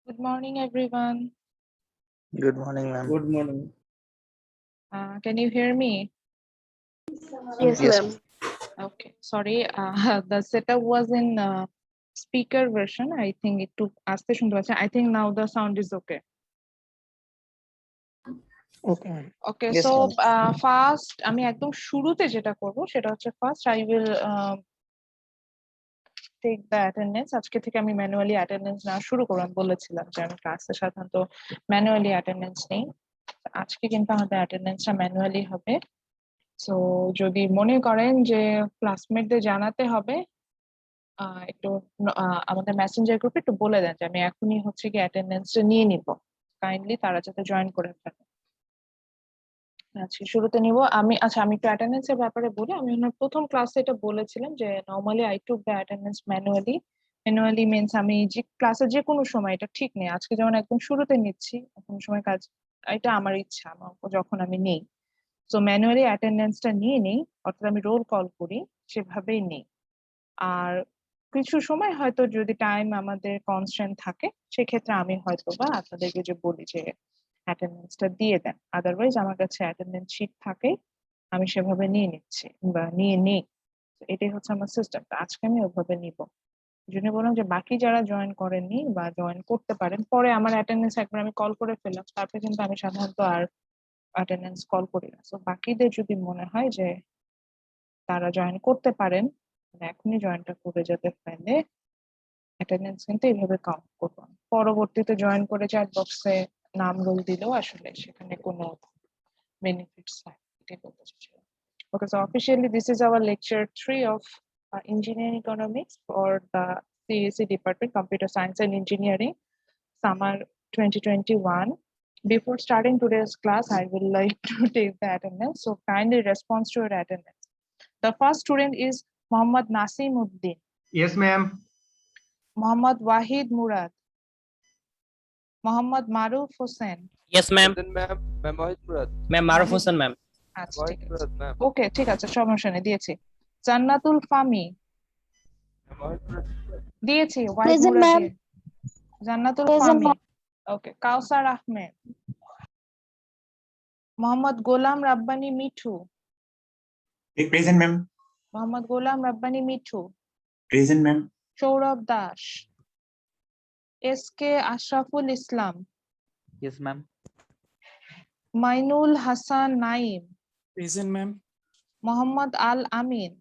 Good morning, everyone. Good morning, ma'am. Good morning. Can you hear me? Yes, Yes. ma'am. Okay, sorry. The setup was in speaker version. I think it took আস্তে শুনতে পাচ্ছেন. I think now the sound is okay. Okay, ma'am. Okay, Yes, so ma'am. first আমি একদম শুরুতে যেটা করব সেটা হচ্ছে first I will take the attendance. আজকে থেকে আমি ম্যানুয়ালি অ্যাটেন্ডেন্স না শুরু করব। আমি বলেছিলাম যে আমি ক্লাসে সাধারণত ম্যানুয়ালি অ্যাটেন্ডেন্স নেই। আজকে কিন্তু আমাদের অ্যাটেন্ডেন্সটা ম্যানুয়ালি হবে। সো যদি মনে করেন যে ক্লাসমেটদের জানাতে হবে একটু আমাদের মেসেঞ্জার গ্রুপে একটু বলে দেন যে আমি এখনই হচ্ছে কি অ্যাটেন্ডেন্সটা নিয়ে নিব, কাইন্ডলি তারা যাতে জয়েন করে ফেলে। আচ্ছা, শুরুতে নিব আমি। আচ্ছা, আমি একটু অ্যাটেন্ডেন্সের ব্যাপারে বলি। আমি আমার প্রথম ক্লাসে এটা বলেছিলাম যে normally I took the attendance manually. Manually means আমি যে ক্লাসে যে কোনো সময়, এটা ঠিক নেই আজকে যেমন একদম শুরুতে নিচ্ছি, কোনো সময় কাজ, এটা আমার ইচ্ছা, আমার যখন আমি নেই। সো ম্যানুয়ালি অ্যাটেন্ডেন্সটা নিয়ে নেই, অর্থাৎ আমি রোল কল করি সেভাবেই নেই। আর কিছু সময় হয়তো যদি টাইম আমাদের কনস্ট্যান্ট থাকে সেক্ষেত্রে আমি হয়তো বা আপনাদেরকে যে বলি যে অ্যাটেন্ডেন্সটা দিয়ে দেন, আদারওয়াইজ আমার কাছে অ্যাটেন্ডেন্স শিট থাকে, আমি সেভাবে নিয়ে নিচ্ছি বা নিয়ে নিই। এটাই হচ্ছে আমার সিস্টেম। আজকে আমি ওভাবে নিব। এই জন্য বললাম যে বাকি যারা জয়েন করেননি বা জয়েন করতে পারেন, পরে আমার অ্যাটেন্ডেন্স একবার আমি কল করে ফেললাম, তারপরে কিন্তু আমি সাধারণত আর অ্যাটেন্ডেন্স কল করি না। তো বাকিদের যদি মনে হয় যে তারা জয়েন করতে পারেন, মানে এখনই জয়েনটা করে যেতে পারলে অ্যাটেন্ডেন্স কিন্তু এইভাবে কাউন্ট করবো না। পরবর্তীতে জয়েন করে চ্যাট বক্সে নাম রোল দিলেও আসলে সেখানে কোনো বেনিফিটস নাই, এটাই বলতে চাইছিলাম। Okay, so officially this is our lecture 3 of engineering economics for the CSE department, computer science and engineering, summer 2021. Before starting today's class, I would like to take the attendance, so kindly respond to your attendance. The first student is Mohammad Nasim Uddin, Yes, ma'am. Mohammad Wahid Murad, Mohammad Maruf Hossain. Yes, ma'am. Ma'am, Mohit Murad. Ma'am, Maruf Hossain, ma'am. আচ্ছা, Mohit ঠিক আছে। Murad, ma'am. ওকে, ঠিক আছে, সমস্যা নেই, দিয়েছি। জান্নাতুল ফামি Mohit Murad. দিয়েছি, Wahid Present, Murad ma'am. দিয়ে। Jannatul Present, Fami, okay. Kausar Ahmed, Mohammad Golam Rabbani Mithu, Present, ma'am. Mohammad Golam Rabbani Mithu. Present, ma'am. Sourav Das, S K Ashraful Islam, Yes, ma'am. Mainul Hasan Naim, Present, ma'am. Mohammad Al Amin.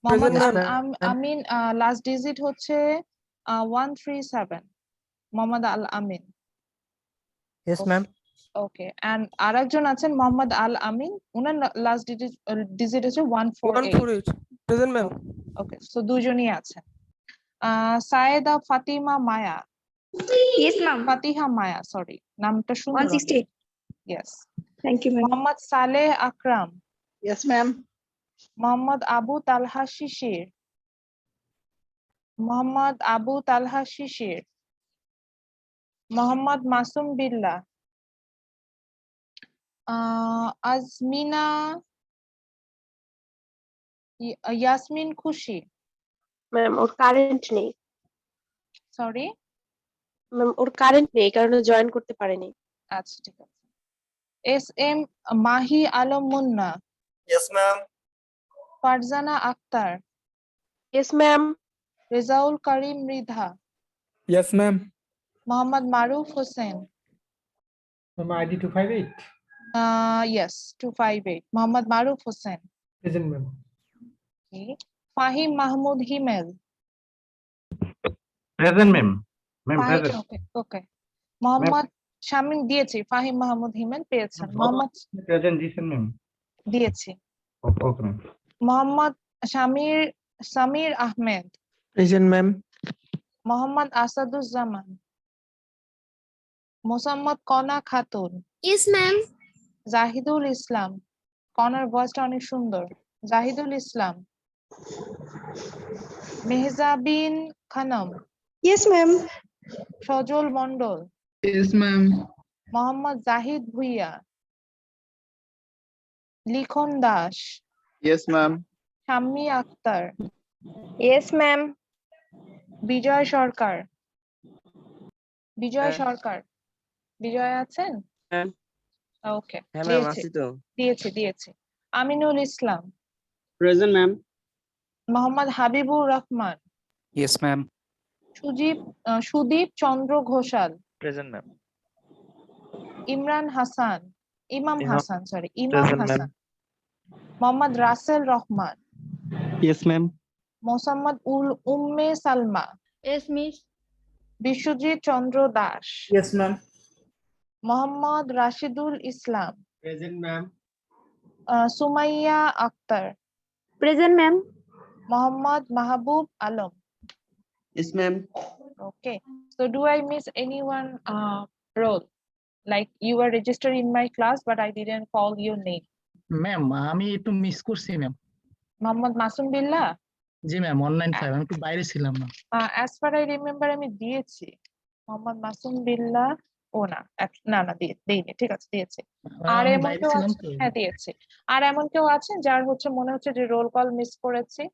Mohammad Present, Al ma'am. Amin last digit হচ্ছে 137, Mohammad Al Amin. Yes, ma'am. Okay, and আরেকজন আছেন মোহাম্মদ আল আমিন, উনার লাস্ট ডিজিট হচ্ছে 148। Present, ma'am. ওকে, সো দুজনই আছেন। Sayeda Fatima Maya, Yes, ma'am. Fatiha Maya, sorry নামটা সুন্দর। 168. Yes. Thank you, ma'am. Mohammad Saleh Akram, Yes, ma'am. Mohammad Abu Talha Shishir, Mohammad Abu Talha Shishir, Mohammad Masum Billah, Azmina Yasmin Khushi, Ma'am, ওর কারেন্ট নেই। সরি। ম্যাম, ওর কারেন্ট নেই, এই কারণে জয়েন করতে পারেনি। আচ্ছা, ঠিক আছে। S M Mahi Alam Munna, Yes, ma'am. Farzana Akter, Yes, ma'am. Rezaul Karim Mridha, Yes, ma'am. Mohammad Maruf Hossain, Ma'am, ID 258. Yes 258, Mohammad Maruf Hossain. Present, ma'am. Fahim Mahmud Himel, Present, ma'am. Ma'am, present. Okay okay. Mohammad Shamim দিয়েছি, ফাহিম মাহমুদ হিমেল পেয়েছেন। Mohammad Present, decent, ma'am. দিয়েছি। Okay, ma'am. Mohammad Samir Ahmed, Present, ma'am. Mohammad Asaduzzaman, Mosammat কনা খাতুন, Yes, ma'am. জাহিদুল ইসলাম, কনার ভয়েসটা অনেক সুন্দর, জাহিদুল ইসলাম, মেহজাবিন খানম, Yes, ma'am. সজল মন্ডল, Yes, ma'am. মোহাম্মদ জাহিদ ভুইয়া, লিখন Das, Yes, ma'am. Shammi Akter, Yes, ma'am. বিজয় সরকার, বিজয় সরকার, বিজয় আছেন? ম্যাম। ওকে, হ্যাঁ ম্যাম আছি তো। দিয়েছি। Aminul Islam, present ma'am. Mohammad Habibur Rahman, Yes, ma'am. Sudip Chandra Ghoshal, Present, ma'am. Imran Hasan, Imam Imam- Hasan, sorry, Imam Present, ma'am. Hasan, Mohammad Rasel Rahman, Yes, ma'am. Mosammat Umme Salma, Yes, miss. Biswajit Chandra Das, Yes, ma'am. Mohammad Rashidul Islam, present ma'am. Sumaiya Akter, Present, ma'am. Mohammad Mahbub Alam. Yes ma'am. Okay, so do I miss anyone role? Like you were registered in my class, but I didn't call your name. Ma'am আমি একটু miss করছি ma'am. Mohammad Masum বিল্লাহ, জি ma'am, online five আমি একটু বাইরে ছিলাম না। as far I remember আমি দিয়েছি মোহাম্মদ মাসুম বিল্লাহ। ও না, না দেইনি, ঠিক আছে দিয়েছি। আর আমি এমন বাইরে কেউ ছিলাম আছে? তো। হ্যাঁ দিয়েছি। আর এমন কেউ আছেন যার মনে হচ্ছে যে রোল কল মিস করেছি?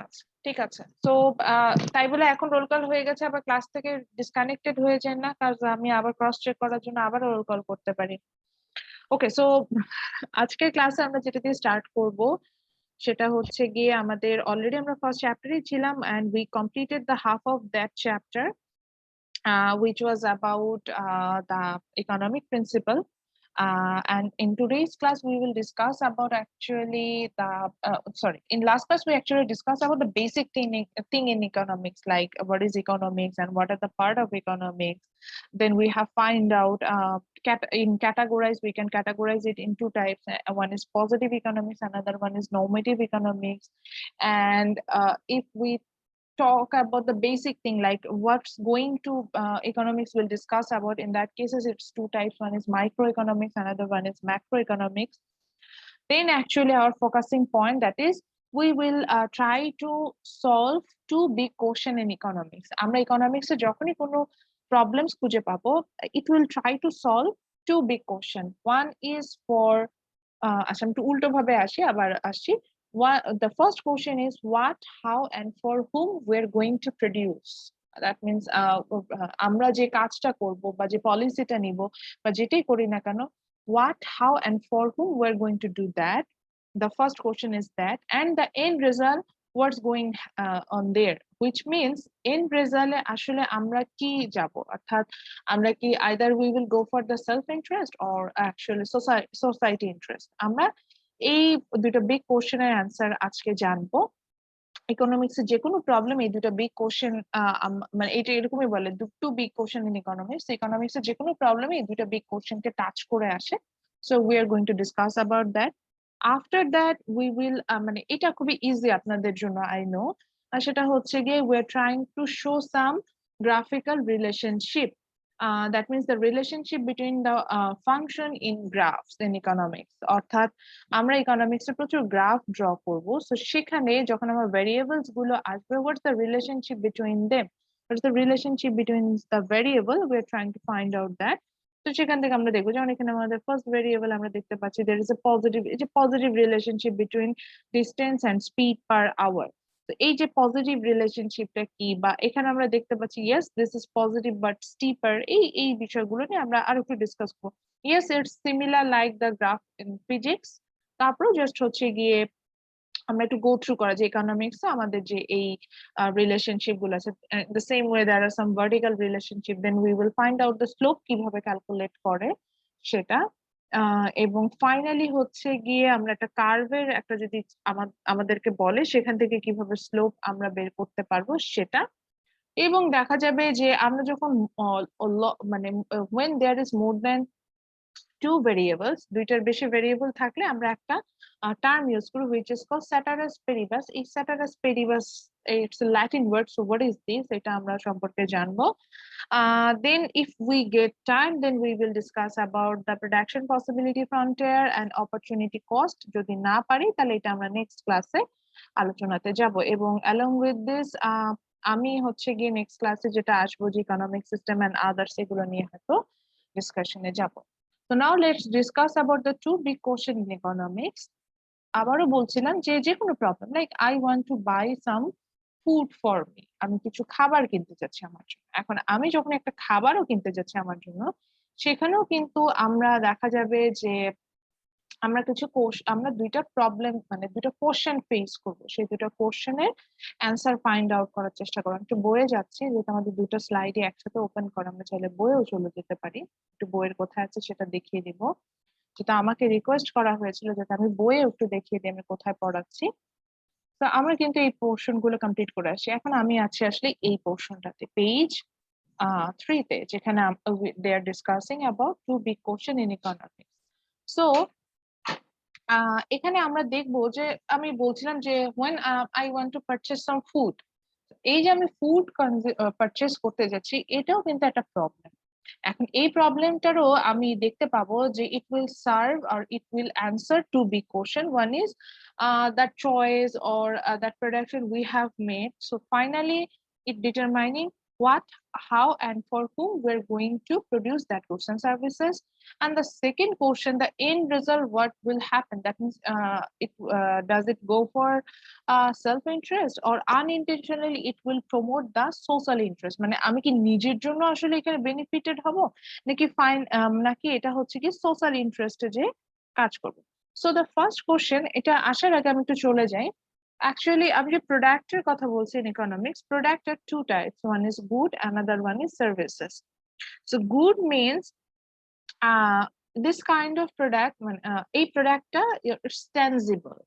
আচ্ছা ঠিক আছে, তো তাই বলে এখন রোল কল হয়ে গেছে আবার ক্লাস থেকে ডিসকানেক্টেড হয়ে যায় না, কারণ আমি আবার ক্রস চেক করার জন্য আবার রোল কল করতে পারি। ওকে, সো আজকের ক্লাসে আমরা যেটা দিয়ে স্টার্ট করব সেটা হচ্ছে গিয়ে আমাদের অলরেডি আমরা ফার্স্ট চ্যাপ্টারে ছিলাম and we completed the half of that chapter which was about the economic principle. And in today's class, we will discuss about actually in last class, we actually discussed about the basic thing in economics, like what is economics and what are the part of economics. Then we have find out we can categorize it in two types. One is positive economics, another one is normative economics. And if we talk about the basic thing like what's going to economics will discuss about, in that cases it's two types, one is microeconomics, another one is macroeconomics. Then actually our focusing point, that is we will try to solve two big question in economics. আমরা economics এ যখনই কোনো problems খুঁজে পাবো, it will try to solve two big question. One is for আচ্ছা আমি একটু উল্টো ভাবে আসি। The first question is what, how, and for whom we're going to produce. That means আমরা যে কাজটা করব বা যে পলিসিটা নিব বা যেটাই করি না কেন, what, how, and for whom we're going to do that. The first question is that, and the end result what's going on there, which means end result আসলে আমরা কি যাব, অর্থাৎ আমরা কি either we will go for the self interest or actually society interest. আমরা এই দুটো বিগ কোশ্চেনের অ্যান্সার আজকে জানবো। ইকোনমিক্স এর যে কোনো প্রবলেম এই দুটো বিগ কোশ্চেন, মানে এটা এরকমই বলে two big question in economics. Economics এর যে কোনো প্রবলেম এই দুটো বিগ কোশ্চেনকে টাচ করে আসে। So we are going to discuss about that. After that we will, মানে এটা খুবই ইজি আপনাদের জন্য আই নো, সেটা হচ্ছে গিয়ে we are trying to show some graphical relationship. That means the relationship between the function in graphs in economics. অর্থাৎ আমরা ইকোনমিক্স এ প্রচুর গ্রাফ ড্র করব, সো সেখানে যখন আমরা ভ্যারিয়েবলস গুলো আসবে, what's the relationship between them, what's the relationship between the variable, we are trying to find out that. তো সেখান থেকে আমরা দেখবো যেমন এখানে আমাদের ফার্স্ট ভ্যারিয়েবল আমরা দেখতে পাচ্ছি there is a positive relationship between distance and speed per hour. তো এই যে পজিটিভ রিলেশনশিপটা কি, বা এখানে আমরা দেখতে পাচ্ছি yes this is positive but steeper, এই বিষয়গুলো নিয়ে আমরা আরো একটু ডিসকাস করব। yes it's similar like the graph in physics. তারপরে জাস্ট হচ্ছে গিয়ে আমরা একটু গো থ্রু করা যে ইকোনমিক্স আমাদের যে এই রিলেশনশিপ গুলো আছে, the same way there are some vertical relationship, then we will find out the slope কিভাবে ক্যালকুলেট করে সেটা। এবং ফাইনালি হচ্ছে গিয়ে আমরা একটা কার্ভের একটা যদি আমাদেরকে বলে সেখান থেকে কিভাবে স্লোপ আমরা বের করতে পারবো সেটা। এবং দেখা যাবে যে আমরা যখন মানে when there is more than two variables, দুইটার বেশি ভেরিয়েবল থাকলে আমরা একটা টার্ম ইউজ করি which is called ceteris paribus. এই ceteris paribus it's a Latin word, so what is this, এটা আমরা সম্পর্কে জানবো। Then if we get time, then we will discuss about the production possibility frontier and opportunity cost. যদি না পারি তাহলে এটা আমরা নেক্সট ক্লাসে আলোচনাতে যাব। এবং along with this আমি হচ্ছে গিয়ে নেক্সট ক্লাসে যেটা আসবো যে ইকোনমিক সিস্টেম এন্ড আদার্স, এগুলো নিয়ে হয়তো ডিসকাশনে যাব। So now let's discuss about the two big question in economics. আবারও বলছিলাম যে কোনো problem, like I want to buy some food for me, আমি কিছু খাবার কিনতে যাচ্ছি আমার জন্য। এখন আমি যখন একটা খাবারও কিনতে যাচ্ছি আমার জন্য, সেখানেও কিন্তু আমরা দেখা যাবে যে আমরা দুইটা প্রবলেম মানে দুইটা কোশ্চেন ফেস করবো। সেই দুটো কোশ্চেনের অ্যান্সার ফাইন্ড আউট করার চেষ্টা করবো। একটু বইয়ে যাচ্ছি, যেহেতু আমাদের দুটো স্লাইডে একসাথে ওপেন করা, আমরা চাইলে বইয়েও চলে যেতে পারি। একটু বইয়ের কোথায় আছে সেটা দেখিয়ে দিব, যেটা আমাকে রিকোয়েস্ট করা হয়েছিল যাতে আমি বইয়ে একটু দেখিয়ে দিই আমি কোথায় পড়াচ্ছি। তো আমরা কিন্তু এই পোর্শন গুলো কমপ্লিট করে আসছি। এখন আমি আছি আসলে এই পোর্শনটাতে, পেজ 3 তে, যেখানে they are discussing about 2 big question in economics. So এখানে আমরা দেখবো যে আমি বলছিলাম যে when I want to purchase some food, এই যে আমি ফুড পারচেস করতে যাচ্ছি, এটাও কিন্তু একটা প্রবলেম। এখন এই প্রবলেমটারও আমি দেখতে পাবো যে it will serve or it will answer two big question. One is that choice or that production we have made. So finally it determining what, how and for whom we're going to produce that goods and services. And the second question, the end result, what will happen? That means does it go for self-interest or unintentionally it will promote the social interest? মানে আমি কি নিজের জন্য আসলে এখানে benefited হব, নাকি এটা হচ্ছে কি সোশ্যাল ইন্টারেস্টে যে কাজ করবে। সো দ্য ফার্স্ট কোশ্চেন, এটা আসার আগে আমি একটু চলে যাই। Actually, আমি যে প্রোডাক্টের কথা বলছি in economics, product are two types. One is good, another one is services. So good means this kind of product, a product it's tangible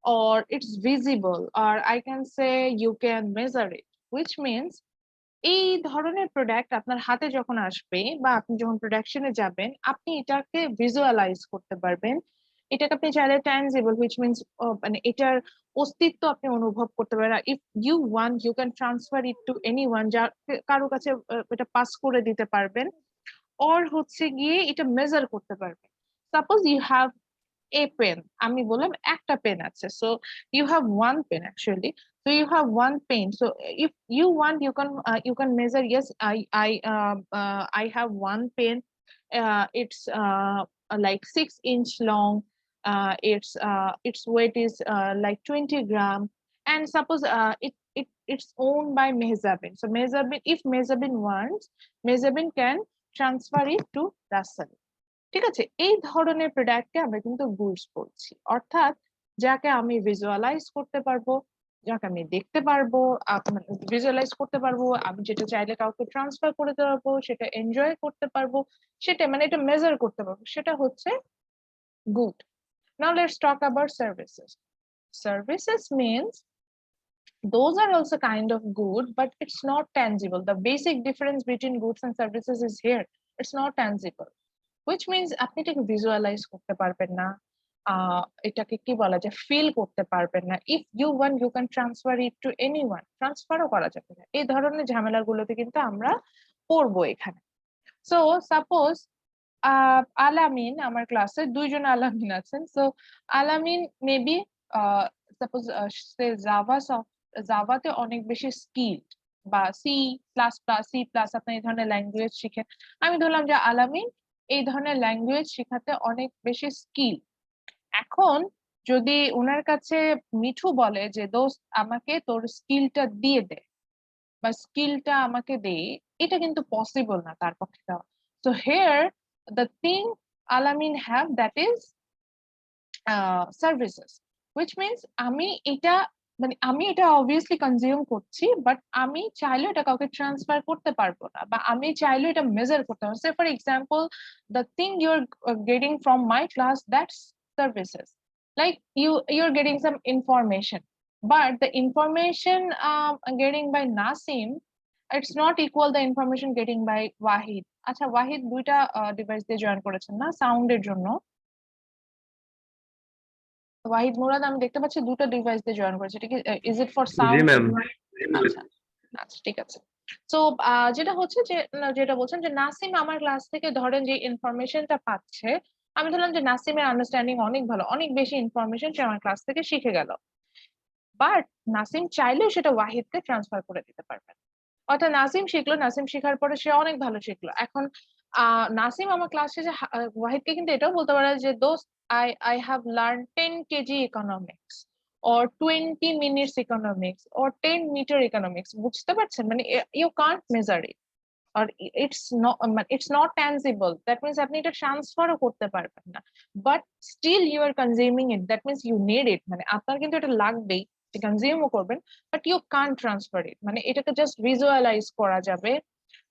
or it's visible, or I can say you can measure it, which means এই ধরনের product আপনার হাতে যখন আসবে বা আপনি যখন প্রোডাকশনে যাবেন, আপনি এটাকে ভিজুয়ালাইজ করতে পারবেন। এটাকে আপনি চাইলে ট্যানজিবল, হুইচ মিনস মানে এটার অস্তিত্ব আপনি অনুভব করতে পারেন। If you want you can transfer it to anyone, যা কারো কাছে এটা পাস করে দিতে পারবেন, অর হচ্ছে গিয়ে এটা মেজার করতে পারবেন। Suppose you have a pen, আমি বললাম একটা পেন আছে, so you have one pen actually, so you have one pen, so if you want you can measure, yes, I have one pen, it's like 6-inch long, its weight is like 20 gram, and suppose it's owned by Mehzabin. So Mehzabin, if Mehzabin wants, Mehzabin can transfer it to Russell. ঠিক আছে, এই ধরনের প্রোডাক্টকে আমরা কিন্তু goods বলছি, অর্থাৎ যাকে আমি ভিজুয়ালাইজ করতে পারবো, যাকে আমি দেখতে পারবো, ভিজুয়ালাইজ করতে পারবো, আমি যেটা চাইলে কাউকে ট্রান্সফার করে দিতে পারবো, সেটা এনজয় করতে পারবো, সেটা মানে এটা মেজার করতে পারবো, সেটা হচ্ছে good. Now let's talk about services. Services means those are also kind of good, but it's not tangible. The basic difference between goods and services is here, it's not tangible, which means আপনি এটাকে visualise করতে পারবেন না, এটাকে কি বলা যায়, feel করতে পারবেন না। If you want you can transfer it to anyone, ট্রান্সফারও করা যাবে না। এই ধরনের ঝামেলাগুলোতে কিন্তু আমরা পড়বো এখানে। সো সাপোজ আলামিন, আমার ক্লাসে দুইজন আলামিন আছেন, সো আলামিন মেবি সাপোজ সে জাভাতে অনেক বেশি স্কিলড, বা সি প্লাস আপনি এই ধরনের ল্যাঙ্গুয়েজ শিখেন, আমি ধরলাম যে আলামিন এই ধরনের ল্যাঙ্গুয়েজ শেখাতে অনেক বেশি স্কিল। এখন যদি ওনার কাছে মিঠু বলে যে দোস্ত আমাকে তোর স্কিলটা দিয়ে দে বা স্কিলটা আমাকে দে, এটা কিন্তু পসিবল না তার পক্ষে দেওয়া। সো হিয়ার দ্য থিং আলামিন have, that is services, which means আমি এটা অবভিয়াসলি কনজিউম করছি, বাট আমি চাইলেও এটা কাউকে ট্রান্সফার করতে পারবো না, বা আমি চাইলেও এটা মেজার করতে পারবো। Say for example, the thing you're getting from my class, that's services, like you're getting some information, but the information getting by Nasim, it's not equal the information getting by Wahid. আচ্ছা, ওয়াহিদ দুইটা device দিয়ে join করেছেন না সাউন্ডের জন্য? ওয়াহিদ মুরাদ, আমি দেখতে পাচ্ছি দুটো ডিভাইস দিয়ে জয়েন করেছে, ঠিক আছে? Is it for sound? আচ্ছা আচ্ছা, ঠিক আছে। সো যেটা হচ্ছে যে যেটা বলছেন যে নাসিম আমার ক্লাস থেকে ধরেন যে ইনফরমেশনটা পাচ্ছে, আমি ধরলাম যে নাসিমের আন্ডারস্ট্যান্ডিং অনেক ভালো, অনেক বেশি ইনফরমেশন সে আমার ক্লাস থেকে শিখে গেল, বাট নাসিম চাইলেও সেটা ওয়াহিদকে ট্রান্সফার করে দিতে পারবেন। অর্থাৎ নাসিম শিখলো, নাসিম শেখার পরে সে অনেক ভালো শিখলো, এখন নাসিম আমার ক্লাস শেষে ওয়াহিদকে কিন্তু এটাও বলতে পারে যে দোস্ত I have learned 10 kg economics, or 20 minutes economics or 10 meter economics, বুঝতে পারছেন? মানে you can't measure it, or it's not tangible. That means আপনি এটা ট্রান্সফারও করতে পারবেন না, but still you are consuming it. That means you need it. মানে আপনার কিন্তু এটা লাগবেই, কনজিউমও করবেন, but you can't transfer it. মানে এটাকে জাস্ট ভিজুয়ালাইজ করা যাবে,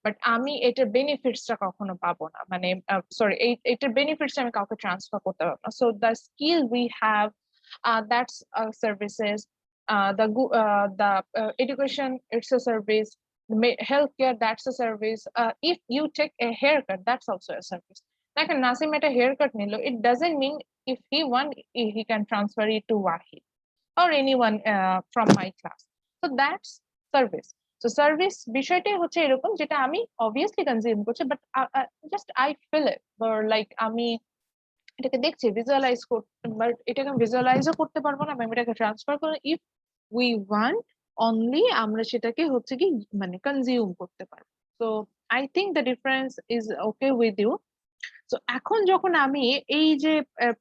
বাট আমি এটার বেনিফিটসটা কখনো পাবো না। মানে সরি, এটার বেনিফিটস আমি কাউকে ট্রান্সফার করতে পারবো না। So the skill we have, that's services. The education, it's a service. Healthcare, that's a service. If you take a haircut, that's also a service. Like a Nasim at a haircut nilo, it doesn't mean if he want, he can transfer it to Wahid or anyone from my class. So that's service. So service বিষয়টাই হচ্ছে এরকম, যেটা আমি obviously consume করছি, but just I feel it, or like আমি এটাকে দেখছি, visualise করতে, বাট এটাকে ভিজুয়ালাইজও করতে পারবো না, আমি এটাকে ট্রান্সফার করে ইফ উই ওয়ান্ট অনলি আমরা সেটাকে হচ্ছে কি মানে কনজিউম করতে পারবো। So I think the difference is okay with you. তো এখন যখন আমি এই যে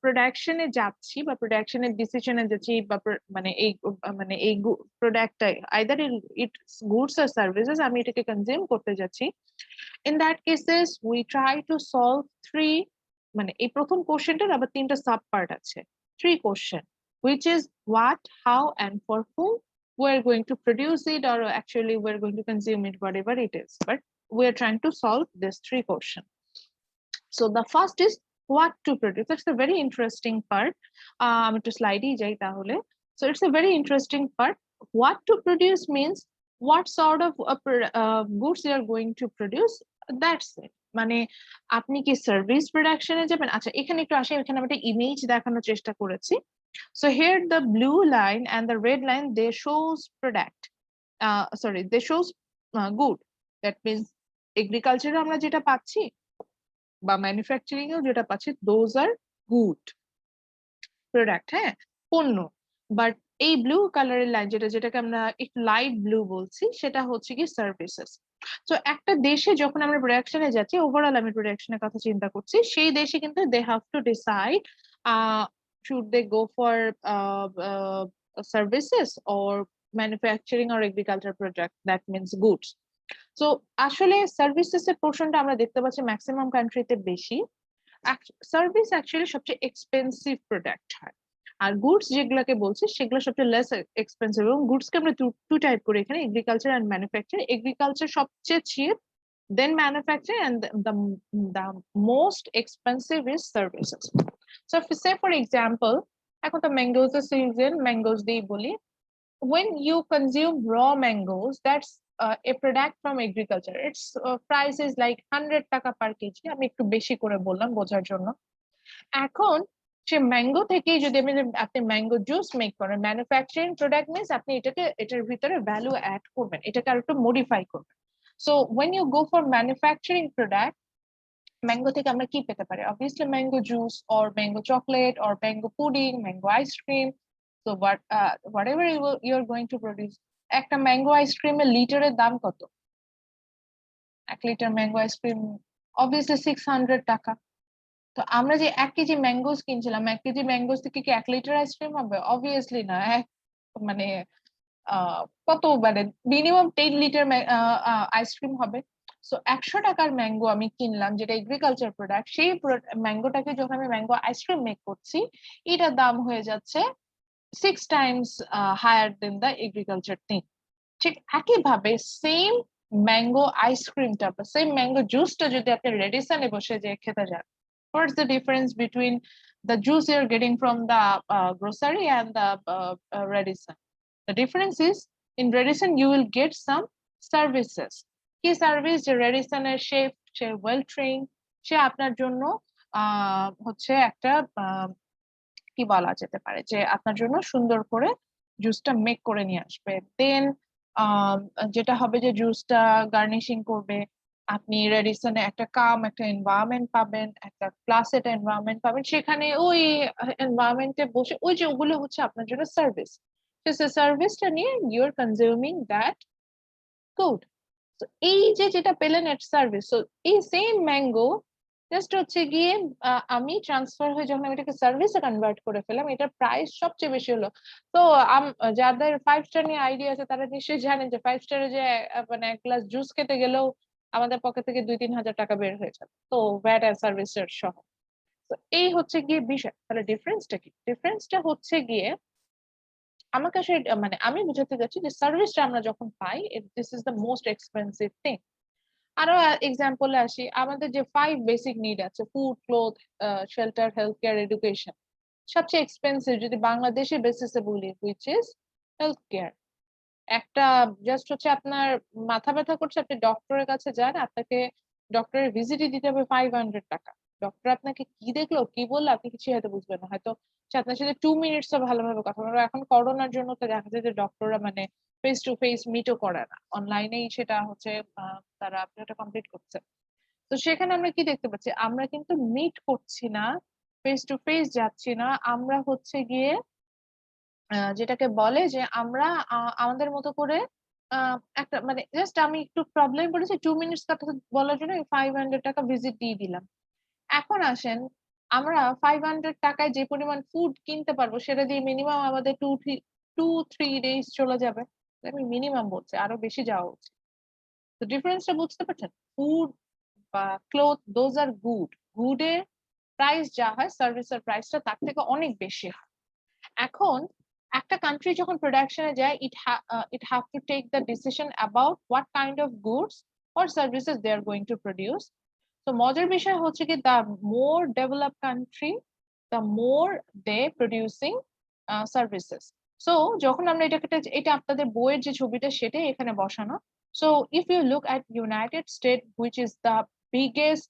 প্রোডাকশনে যাচ্ছি বা প্রোডাকশনের ডিসিশনে যাচ্ছি, বা মানে এই প্রোডাক্টটা আইদার ইটস গুডস আর সার্ভিসেস, আমি এটাকে কনজিউম করতে যাচ্ছি, in that cases we try to solve three, মানে এই প্রথম কোশ্চেনটার আবার তিনটা সাব পার্ট আছে, three question, which is what, how and for whom we're going to produce it, or actually we're going to consume it, whatever it is, but we're trying to solve this three question. So the first is what to produce. That's a very interesting part. I'm to slide jai tahole. So it's a very interesting part. What to produce means what sort of goods you are going to produce. That's it. মানে আপনি কি service প্রোডাকশনে যাবেন? আচ্ছা, এখানে একটু আসে, এখানে আমি একটা ইমেজ দেখানোর চেষ্টা করেছি। So here the blue line and the red line, they shows product. Sorry, they shows good. That means agriculture আমরা যেটা পাচ্ছি বা ম্যানুফ্যাকচারিং এও যেটা পাচ্ছি, those are good প্রোডাক্ট, হ্যাঁ, পণ্য। বাট এই ব্লু কালারের লাইন যেটাকে আমরা একটু লাইট ব্লু বলছি, সেটা হচ্ছে কি সার্ভিসেস। তো একটা দেশে যখন আমরা প্রোডাকশনে যাচ্ছি, ওভারঅল আমি প্রোডাকশনের কথা চিন্তা করছি, সেই দেশে কিন্তু they have to decide should they go for services or manufacturing or agriculture product, that means goods. So আসলে সার্ভিসেস এর পোর্শনটা আমরা দেখতে পাচ্ছি ম্যাক্সিমাম কান্ট্রিতে বেশি। সার্ভিস অ্যাকচুয়ালি সবচেয়ে এক্সপেন্সিভ প্রোডাক্ট হয়, আর গুডস যেগুলোকে বলছি সেগুলো সবচেয়ে লেস এক্সপেন্সিভ। এবং গুডসকে আমরা টু টাইপ করি এখানে, এগ্রিকালচার এন্ড ম্যানুফ্যাকচার। এগ্রিকালচার সবচেয়ে cheap, then manufacture, and the most expensive is services. So if say for example, এখন তো ম্যাঙ্গোজ এর সিজন, ম্যাঙ্গোজ দিয়ে বলি, when you consume raw mangoes, that's a product from agriculture. Its price is like 100 টাকা per kg. আমি একটু বেশি করে বললাম বোঝার জন্য। এখন সে ম্যাঙ্গো থেকে যদি আপনি ম্যাঙ্গো জুস মেক করেন, ম্যানুফ্যাকচারিং প্রোডাক্ট মিন্স আপনি এটার ভিতরে ভ্যালু অ্যাড করবেন, এটাকে আর একটু মডিফাই করবেন। So when you go for manufacturing product, mango থেকে আমরা কি পেতে পারি? Obviously mango juice, or mango chocolate, or mango pudding, mango ice cream. So whatever you are going to produce. একটা ম্যাঙ্গো আইসক্রিমের লিটারের দাম কত? 1 লিটার ম্যাঙ্গো আইসক্রিম অবভিয়াসলি 600 টাকা। তো আমরা যে 1 কেজি ম্যাঙ্গোস কিনছিলাম, 1 কেজি ম্যাঙ্গোস থেকে কি 1 লিটার আইসক্রিম হবে? অবভিয়াসলি না। মানে কত, মানে মিনিমাম 10 লিটার আইসক্রিম হবে। সো 100 টাকার ম্যাঙ্গো আমি কিনলাম, যেটা এগ্রিকালচার প্রোডাক্ট, সেই ম্যাঙ্গোটাকে যখন আমি ম্যাঙ্গো আইসক্রিম মেক করছি, এটার দাম হয়ে যাচ্ছে 6 times higher than the agriculture thing. ঠিক একইভাবে সেম ম্যাঙ্গো আইসক্রিমটা বা সেম ম্যাঙ্গো জুসটা যদি আপনি রেডিসনে বসে যে খেতে যান, what's the difference between the juice you're getting from the grocery and the Radisson? The difference is in Radisson you will get some services. কি সার্ভিস? যে Radisson এর শেফ, সে ওয়েল ট্রেইন, সে আপনার জন্য হচ্ছে একটা কি বলা যেতে পারে, যে আপনার জন্য সুন্দর করে জুসটা মেক করে নিয়ে আসবে। দেন যেটা হবে যে জুসটা গার্নিশিং করবে, আপনি রেডিসনে একটা কাম, একটা এনভায়রনমেন্ট পাবেন, একটা ক্লাসেড এনভায়রনমেন্ট পাবেন, সেখানে ওই এনভায়রনমেন্টে বসে ওই যে ওগুলো হচ্ছে আপনার জন্য সার্ভিস। সার্ভিসটা নিয়ে you are consuming that good. এই যে যেটা পেলেন এট সার্ভিস। সো এই সেম ম্যাঙ্গো জাস্ট হচ্ছে গিয়ে আমি ট্রান্সফার হয়ে যখন আমি এটাকে সার্ভিসে কনভার্ট করে ফেলাম, এটার প্রাইস সবচেয়ে বেশি হলো। তো যাদের 5 স্টার নিয়ে আইডিয়া আছে তারা নিশ্চয়ই জানেন যে 5 স্টারে যে মানে এক গ্লাস জুস খেতে গেলেও আমাদের পকেট থেকে 2-3 হাজার টাকা বের হয়ে যাবে, তো ভ্যাট আর সার্ভিস চার্জ সহ। তো এই হচ্ছে গিয়ে বিষয়। তাহলে ডিফারেন্সটা কি? ডিফারেন্সটা হচ্ছে গিয়ে আমাকে আসলে মানে আমি বুঝাতে যাচ্ছি যে সার্ভিসটা আমরা যখন পাই, this is the most expensive thing. আরো এক্সাম্পলে আসি, আমাদের যে 5 বেসিক নিড আছে, food, cloth, shelter, health care, education, সবচেয়ে এক্সপেন্সিভ যদি বাংলাদেশি বেসিসে বলি, হুইচ ইজ হেলথ কেয়ার। একটা জাস্ট হচ্ছে আপনার মাথা ব্যথা করছে, আপনি ডক্টরের কাছে যান, আপনাকে ডক্টরের ভিজিটই দিতে হবে 500 টাকা। ডক্টর আপনাকে কি দেখলো কি বললো আপনি কিছু হয়তো বুঝবেন না, হয়তো সে আপনার সাথে 2 মিনিটসও ভালোভাবে কথা বলবে। এখন করোনার জন্য তো দেখা যায় যে ডক্টররা মানে ফেস টু ফেস মিটও করে না, অনলাইনেই সেটা হচ্ছে তারা আপনারটা কমপ্লিট করছে। তো সেখানে আমরা কি দেখতে পাচ্ছি, আমরা কিন্তু মিট করছি না, ফেস টু ফেস যাচ্ছি না, আমরা হচ্ছে গিয়ে যেটাকে বলে যে আমরা আমাদের মতো করে একটা মানে জাস্ট আমি একটু প্রবলেম পড়েছি, 2 মিনিটস কথা বলার জন্য 500 টাকা ভিজিট দিয়ে দিলাম। এখন আসেন, আমরা 500 টাকায় যে পরিমাণ ফুড কিনতে পারবো সেটা দিয়ে মিনিমাম আমাদের 2-3 ডেজ চলে যাবে। আমি মিনিমাম বলছি, আরো বেশি যাওয়া উচিত। তো ডিফারেন্সটা বুঝতে পারছেন? ফুড বা ক্লোথ, দোজ আর গুড। গুডের প্রাইস যা হয়, সার্ভিসের প্রাইসটা তার থেকে অনেক বেশি হয়। এখন একটা কান্ট্রি যখন প্রোডাকশনে যায়, it have to take the decision about what kind of goods or services they are going to produce. তো মজার বিষয় হচ্ছে কি, the more developed country, the more they producing services. So যখন আমরা এটা আপনাদের বইয়ের যে ছবিটা সেটাই এখানে বসানো। So if you look at United States, which is the biggest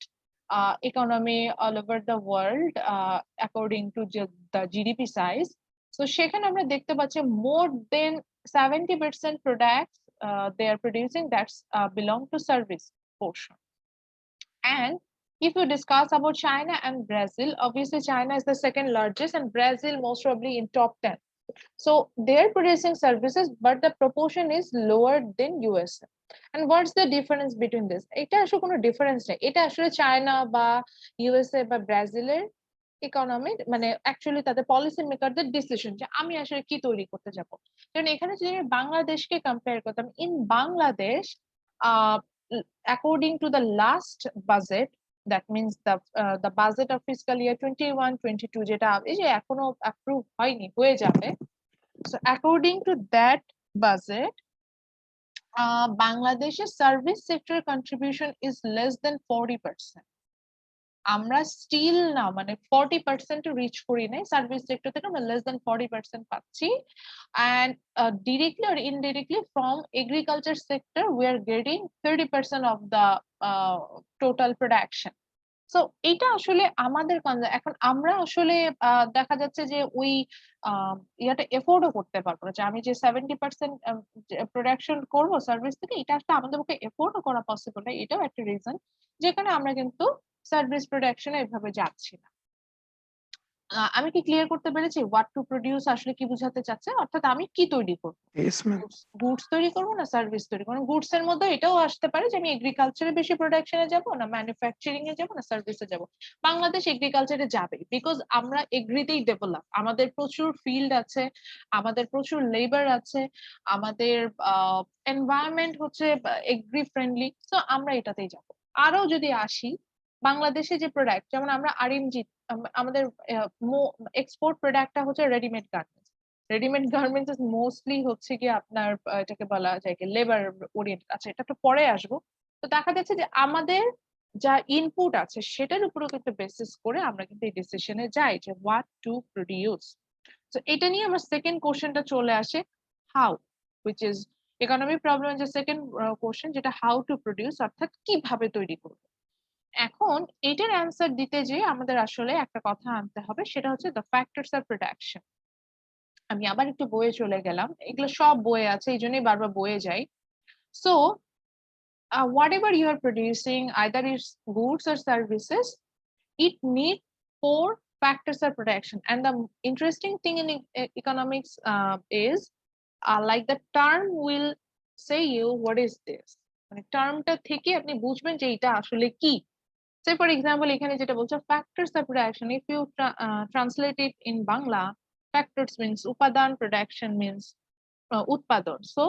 economy all over the world according to the GDP size, so সেখানে আমরা দেখতে পাচ্ছি more than 70% products they are producing that's belong to service portion. And if you discuss about China and Brazil, obviously China is the second largest and Brazil most probably in top 10. So they're producing services, but the proportion is lower than USA. And what's the difference between this? এটা আসলে কোনো difference নেই, এটা আসলে China বা USA বা ব্রাজিলের economy মানে অ্যাকচুয়ালি তাদের পলিসি মেকারদের ডিসিশন যে আমি আসলে কি তৈরি করতে যাব। কারণ এখানে যদি আমি বাংলাদেশকে কম্পেয়ার করতাম, in Bangladesh according to the last budget, that means the budget of fiscal year 21-22 যেটা এই যে এখনো অ্যাপ্রুভ হয়নি, হয়ে যাবে। So according to that budget, Bangladesh's service sector contribution is less than 40%. আমরা স্টিল না মানে 40% রিচ করি নাই, সার্ভিস সেক্টর থেকে আমরা লেস দেন 40% পাচ্ছি। and directly or indirectly from agriculture sector we are getting 30% of the total production. So এটা আসলে আমাদের এখন আমরা আসলে দেখা যাচ্ছে যে ওই ইয়াটা এফোর্ডও করতে পারবো না, যে আমি যে 70% প্রোডাকশন করবো সার্ভিস থেকে, এটা আসলে আমাদের পক্ষে এফোর্ডও করা পসিবল না। এটাও একটা রিজন যেখানে আমরা কিন্তু সার্ভিস প্রোডাকশনে এভাবে যাচ্ছি না। আমি কি ক্লিয়ার করতে পেরেছি হোয়াট টু প্রোডিউস আসলে কি বোঝাতে চাচ্ছে? অর্থাৎ আমি কি তৈরি করব, গুডস তৈরি করবো না সার্ভিস তৈরি করবো। গুডস এর মধ্যে এটাও আসতে পারে যে আমি এগ্রিকালচারে বেশি প্রোডাকশনে যাব না ম্যানুফ্যাকচারিং এ যাব না সার্ভিসে যাব। বাংলাদেশ এগ্রিকালচারে যাবে, বিকজ আমরা এগ্রিতেই ডেভেলপ, আমাদের প্রচুর ফিল্ড আছে, আমাদের প্রচুর লেবার আছে, আমাদের এনভায়রনমেন্ট হচ্ছে এগ্রি ফ্রেন্ডলি, তো আমরা এটাতেই যাব। আরো যদি আসি, বাংলাদেশে যে প্রোডাক্ট, যেমন আমরা আরএমজি, আমাদের এক্সপোর্ট প্রোডাক্টটা হচ্ছে readymade garments. Readymade garments mostly হচ্ছে কি আপনার এটাকে বলা যায় কি লেবার ওরিয়েন্টেড। আচ্ছা, এটা একটু পরে আসবো। তো দেখা যাচ্ছে যে আমাদের যা ইনপুট আছে সেটার উপরও কিন্তু বেসিস করে আমরা কিন্তু এই ডিসিশনে যাই যে হোয়াট টু প্রডিউস। তো এটা নিয়ে আমার সেকেন্ড কোশ্চেনটা চলে আসে, how, which is economic problem যে সেকেন্ড কোশ্চেন, যেটা হাউ টু প্রডিউস, অর্থাৎ কিভাবে তৈরি করবো। এখন এটার অ্যান্সার দিতে যে আমাদের আসলে একটা কথা আনতে হবে, সেটা হচ্ছে দ্য ফ্যাক্টরস অফ প্রোডাকশন। আমি আবার একটু বইয়ে চলে গেলাম, এগুলো সব বইয়ে আছে এই জন্যই বারবার বইয়ে যাই। So whatever you are producing, either it's goods or services, it needs 4 factors of production. And the interesting thing in economics is like the term will say you what is this, মানে টার্মটা থেকে আপনি বুঝবেন যে এটা আসলে কি। Say for example, এখানে যেটা বলছে factors of production, if you translate it in Bangla, factors means উপাদান, production means উৎপাদন, so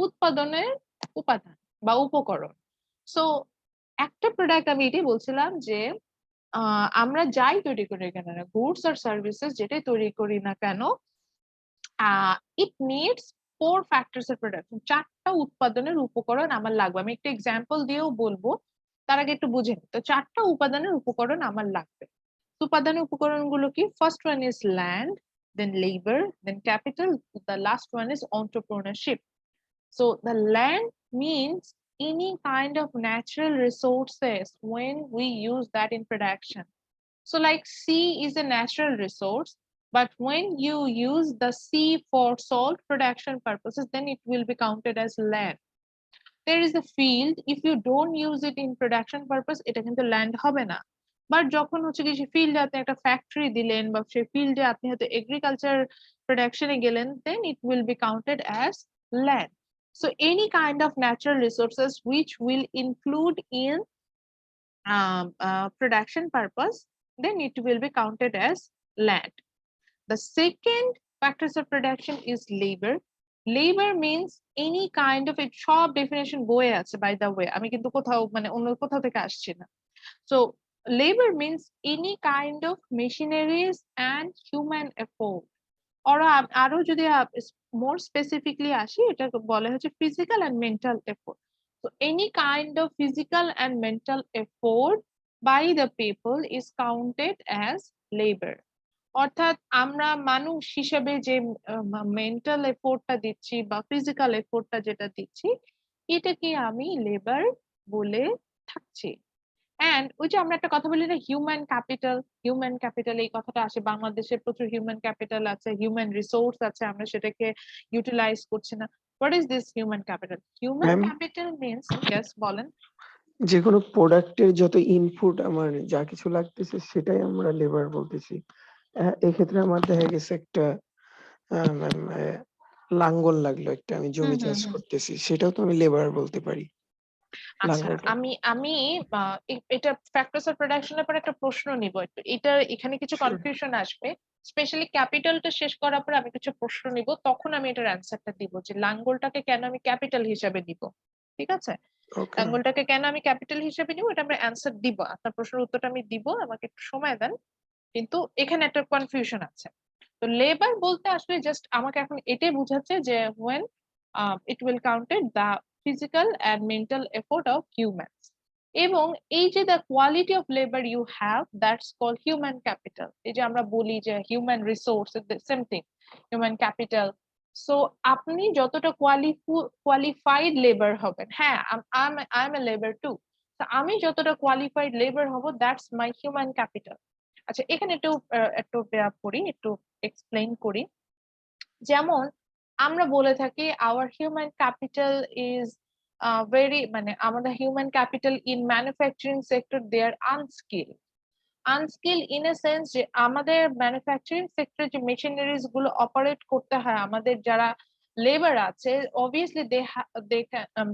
উৎপাদনের উপাদান বা উপকরণ। সো একটা প্রোডাক্ট আমি এটাই বলছিলাম যে আমরা যাই তৈরি করি না কেন, গুডস আর সার্ভিসেস যেটাই তৈরি করি না কেন, it needs 4 factors of production, 4টা উৎপাদনের উপকরণ আমার লাগবে। আমি একটা এক্সাম্পল দিয়েও বলবো, তার আগে একটু বুঝে নিই। তো 4টা উপাদানের উপকরণ আমার লাগবে। উপাদানের উপকরণগুলো কি? First one is land, then labor, then capital, the last one is entrepreneurship. So the land means any kind of natural resources when we use that in production. So like sea is a natural resource, but when you use the sea for salt production purposes, then it will be counted as land. There is a field, if you don't use it in production purpose, এটা কিন্তু land হবে না। But যখন হচ্ছে কি সেই ফিল্ডে আপনি একটা ফ্যাক্টরি দিলেন বা সেই ফিল্ডে আপনি হয়তো এগ্রিকালচার প্রোডাকশনে গেলেন, then it will be counted as land. So any kind of natural resources which will include in production purpose, then it will be counted as land. The second factors of production is labor. Labor means any kind of, it সব definition বইয়ে আছে by the way, আমি কিন্তু কোথাও মানে অন্য কোথাও থেকে আসছি না। So labor means any kind of machineries and human effort, or আরো যদি more specifically আসি, এটা বলা হচ্ছে physical and mental effort. So any kind of physical and mental effort by the people is counted as labor. অর্থাৎ আমরা মানুষ হিসেবে যে মেন্টাল এফোর্টটা দিচ্ছি বা ফিজিক্যাল এফোর্টটা যেটা দিচ্ছি, এটাকে আমি লেবার বলে থাকছি। এন্ড ওই যে আমরা একটা কথা বলি না, হিউম্যান ক্যাপিটাল, এই কথাটা আসে, বাংলাদেশে প্রচুর হিউম্যান ক্যাপিটাল আছে, হিউম্যান রিসোর্স আছে, আমরা সেটাকে ইউটিলাইজ করছি না। What is this human capital? Human capital means, yes বলেন। যে কোনো প্রোডাক্টের যত ইনপুট আমার যা কিছু লাগতেছে সেটাই আমরা লেবার বলতেছি। এক্ষেত্রে আমার দেখা গেছে একটা লাঙ্গল লাগলো, একটা আমি জমি চাষ করতেছি, সেটাও তো আমি লেবার বলতে পারি। আচ্ছা, আমি এটা ফ্যাক্টরস অফ প্রোডাকশনের পর একটা প্রশ্ন নিব একটু, এটা এখানে কিছু কনফিউশন আসবে, স্পেশালি ক্যাপিটালটা শেষ করার পর আমি কিছু প্রশ্ন নিব, তখন আমি এটার অ্যান্সারটা দিব যে লাঙ্গলটাকে কেন আমি ক্যাপিটাল হিসেবে নিব। ঠিক আছে, লাঙ্গলটাকে কেন আমি ক্যাপিটাল হিসেবে নিব, এটা আমরা অ্যান্সার দিব, আপনার প্রশ্নের উত্তরটা আমি দিব, আমাকে একটু সময় দেন। কিন্তু এখানে একটা কনফিউশন আছে। তো লেবার বলতে আসলে জাস্ট আমাকে এখন এটাই বোঝাচ্ছে যে when it will counted the physical and mental effort of humans, এবং এই যে the quality of labor you have, that's called human capital. এই যে আমরা বলি যে human resource, the same thing, human capital. So আপনি যতটা কোয়ালিফাইড লেবার হবেন, হ্যাঁ I'm a labor too, আমি যতটা কোয়ালিফাইড লেবার হব, that's my human capital. আচ্ছা, এখানে একটু করি, একটু এক্সপ্লেইন করি। যেমন আমরা বলে থাকি our human capital is very, মানে আমাদের human capital in manufacturing sector they are unskill in a sense যে আমাদের ম্যানুফ্যাকচারিং সেক্টরে যে মেশিনারিজ গুলো অপারেট করতে হয়, আমাদের যারা লেবার আছে, obviously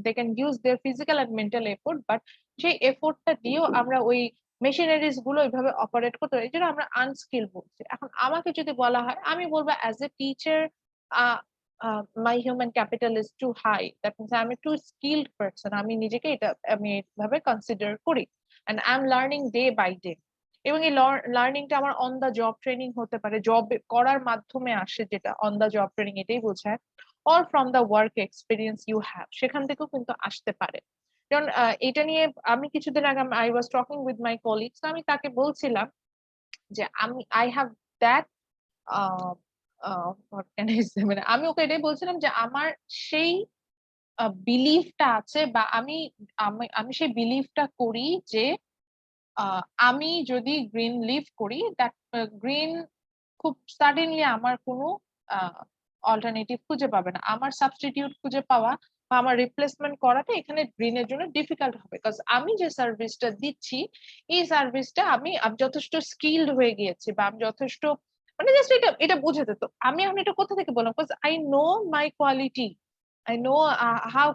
they can use their physical and mental effort, but সেই এফোর্টটা দিয়েও আমরা ওই মেশিনারিজ গুলো ওইভাবে অপারেট করতে হয়, এই জন্য আমরা আনস্কিল বলছি। এখন আমাকে যদি বলা হয়, আমি বলবো as a teacher my human capital is too high, that means I'm a too skilled person, আমি নিজেকে এটা আমি এইভাবে কনসিডার করি, and I'm learning day by day. এবং এই লার্নিংটা আমার অন দা জব ট্রেনিং হতে পারে, জব করার মাধ্যমে আসে, যেটা অন দা জব ট্রেনিং এটাই বোঝায়, or from the work experience you have, সেখান থেকেও কিন্তু আসতে পারে। কারণ এটা নিয়ে আমি কিছুদিন আগে I was talking with my colleagues, আমি তাকে বলছিলাম যে আই হ্যাভ দ্যাট মানে আমি ওকে এটাই বলছিলাম যে আমার সেই বিলিফটা আছে, বা আমি সেই বিলিফটা করি যে আমি যদি গ্রিন লিভ করি, দ্যাট গ্রিন খুব সাডেনলি আমার কোনো অল্টারনেটিভ খুঁজে পাবে না, আমার সাবস্টিটিউট খুঁজে পাওয়া বা আমার রিপ্লেসমেন্ট করাটা এখানে গ্রিনের জন্য ডিফিকাল্ট হবে, বিকজ আমি যে সার্ভিসটা দিচ্ছি, এই সার্ভিসটা আমি যথেষ্ট স্কিলড হয়ে গিয়েছি, বা আমি যথেষ্ট, মানে জাস্ট এটা বোঝাতে। তো আমি এখন এটা কোথা থেকে বললাম, because I know my quality, I know how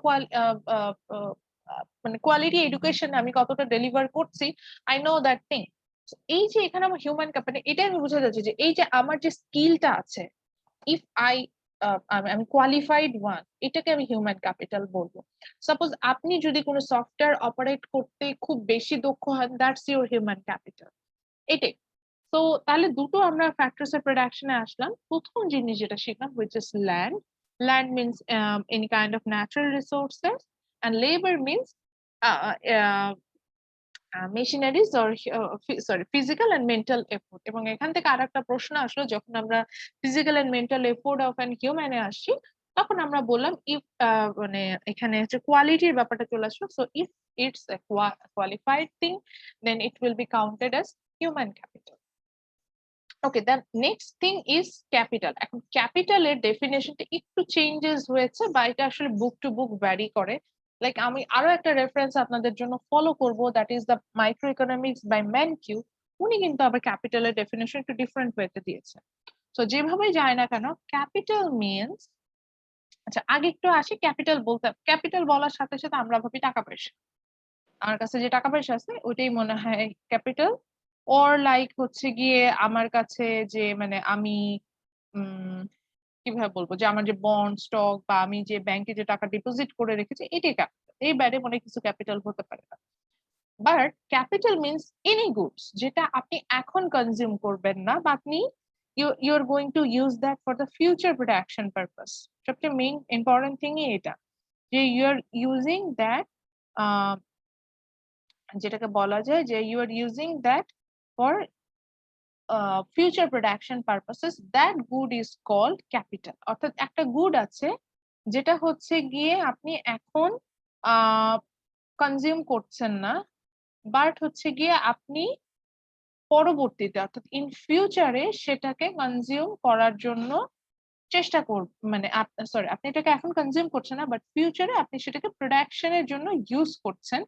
মানে কোয়ালিটি এডুকেশন আমি কতটা ডেলিভার করছি, আই নো দ্যাট থিং। এই যে এখানে আমার হিউম্যান ক্যাপিটাল, এটাই আমি বোঝা যাচ্ছে যে এই যে আমার যে স্কিলটা আছে, ইফ আমি কোয়ালিফাইড ওয়ান, এটাকে আমি হিউম্যান ক্যাপিটাল বলবো। সাপোজ আপনি যদি কোনো সফটওয়্যার অপারেট করতে খুব বেশি দক্ষ হন, দ্যাটস ইউর হিউম্যান ক্যাপিটাল। এটাই। তো তাহলে দুটো আমরা ফ্যাক্টরস অফ প্রোডাকশনে আসলাম। প্রথম জিনিস যেটা শিখলাম which is land. Land means any kind of natural resources, and labor means machineries or physical and mental effort. এবং এখান থেকে আরেকটা প্রশ্ন আসলো, যখন আমরা physical and mental effort of an হিউম্যানে আসছি, তখন আমরা বললাম ইফ মানে এখানে হচ্ছে কোয়ালিটির ব্যাপারটা চলে আসলো। So if it's a qualified thing, then it will be counted as human capital. Okay, the next thing is capital. এখন ক্যাপিটালের ডেফিনেশনটা একটু চেঞ্জেস হয়েছে, বা এটা আসলে বুক টু বুক ভ্যারি করে। লাইক আমি আরো একটা রেফারেন্স আপনাদের জন্য ফলো করব, that is the micro economics by Mankiw. উনি কিন্তু আবার ক্যাপিটালের ডেফিনেশন একটু ডিফারেন্ট ওয়েতে দিয়েছে। তো যেভাবেই যায় না কেন, ক্যাপিটাল মিনস, আচ্ছা আগে একটু আসি ক্যাপিটাল বলতে। ক্যাপিটাল বলার সাথে সাথে আমরা ভাবি টাকা পয়সা, আমার কাছে যে টাকা পয়সা আছে ওইটাই মনে হয় ক্যাপিটাল। ওর লাইক হচ্ছে গিয়ে আমার কাছে যে মানে আমি কিভাবে বলবো, যে আমার যে বন্ড স্টক বা আমি যে ব্যাংকে যে টাকা ডিপোজিট করে রেখেছি, এটাই ক্যাপিটাল। এই বাইরে মনে কিছু ক্যাপিটাল হতে পারে না। But capital means any goods যেটা আপনি এখন কনজিউম করবেন না, বা আপনি you are going to use that for the future production purpose. সবচেয়ে মেইন ইম্পর্টেন্ট থিংই এটা, যে ইউ আর ইউজিং দ্যাট, যেটাকে বলা যায় যে you are using that for future production purposes, that good is called capital. অর্থাৎ একটা গুড আছে যেটা হচ্ছে গিয়ে আপনি এখন কনজিউম করছেন না, বাট হচ্ছে গিয়ে আপনি পরবর্তীতে অর্থাৎ ইন ফিউচারে সেটাকে কনজিউম করার জন্য চেষ্টা করবেন। মানে সরি, আপনি এটাকে এখন কনজিউম করছেন না, বাট ফিউচারে আপনি সেটাকে প্রোডাকশনের জন্য ইউজ করছেন,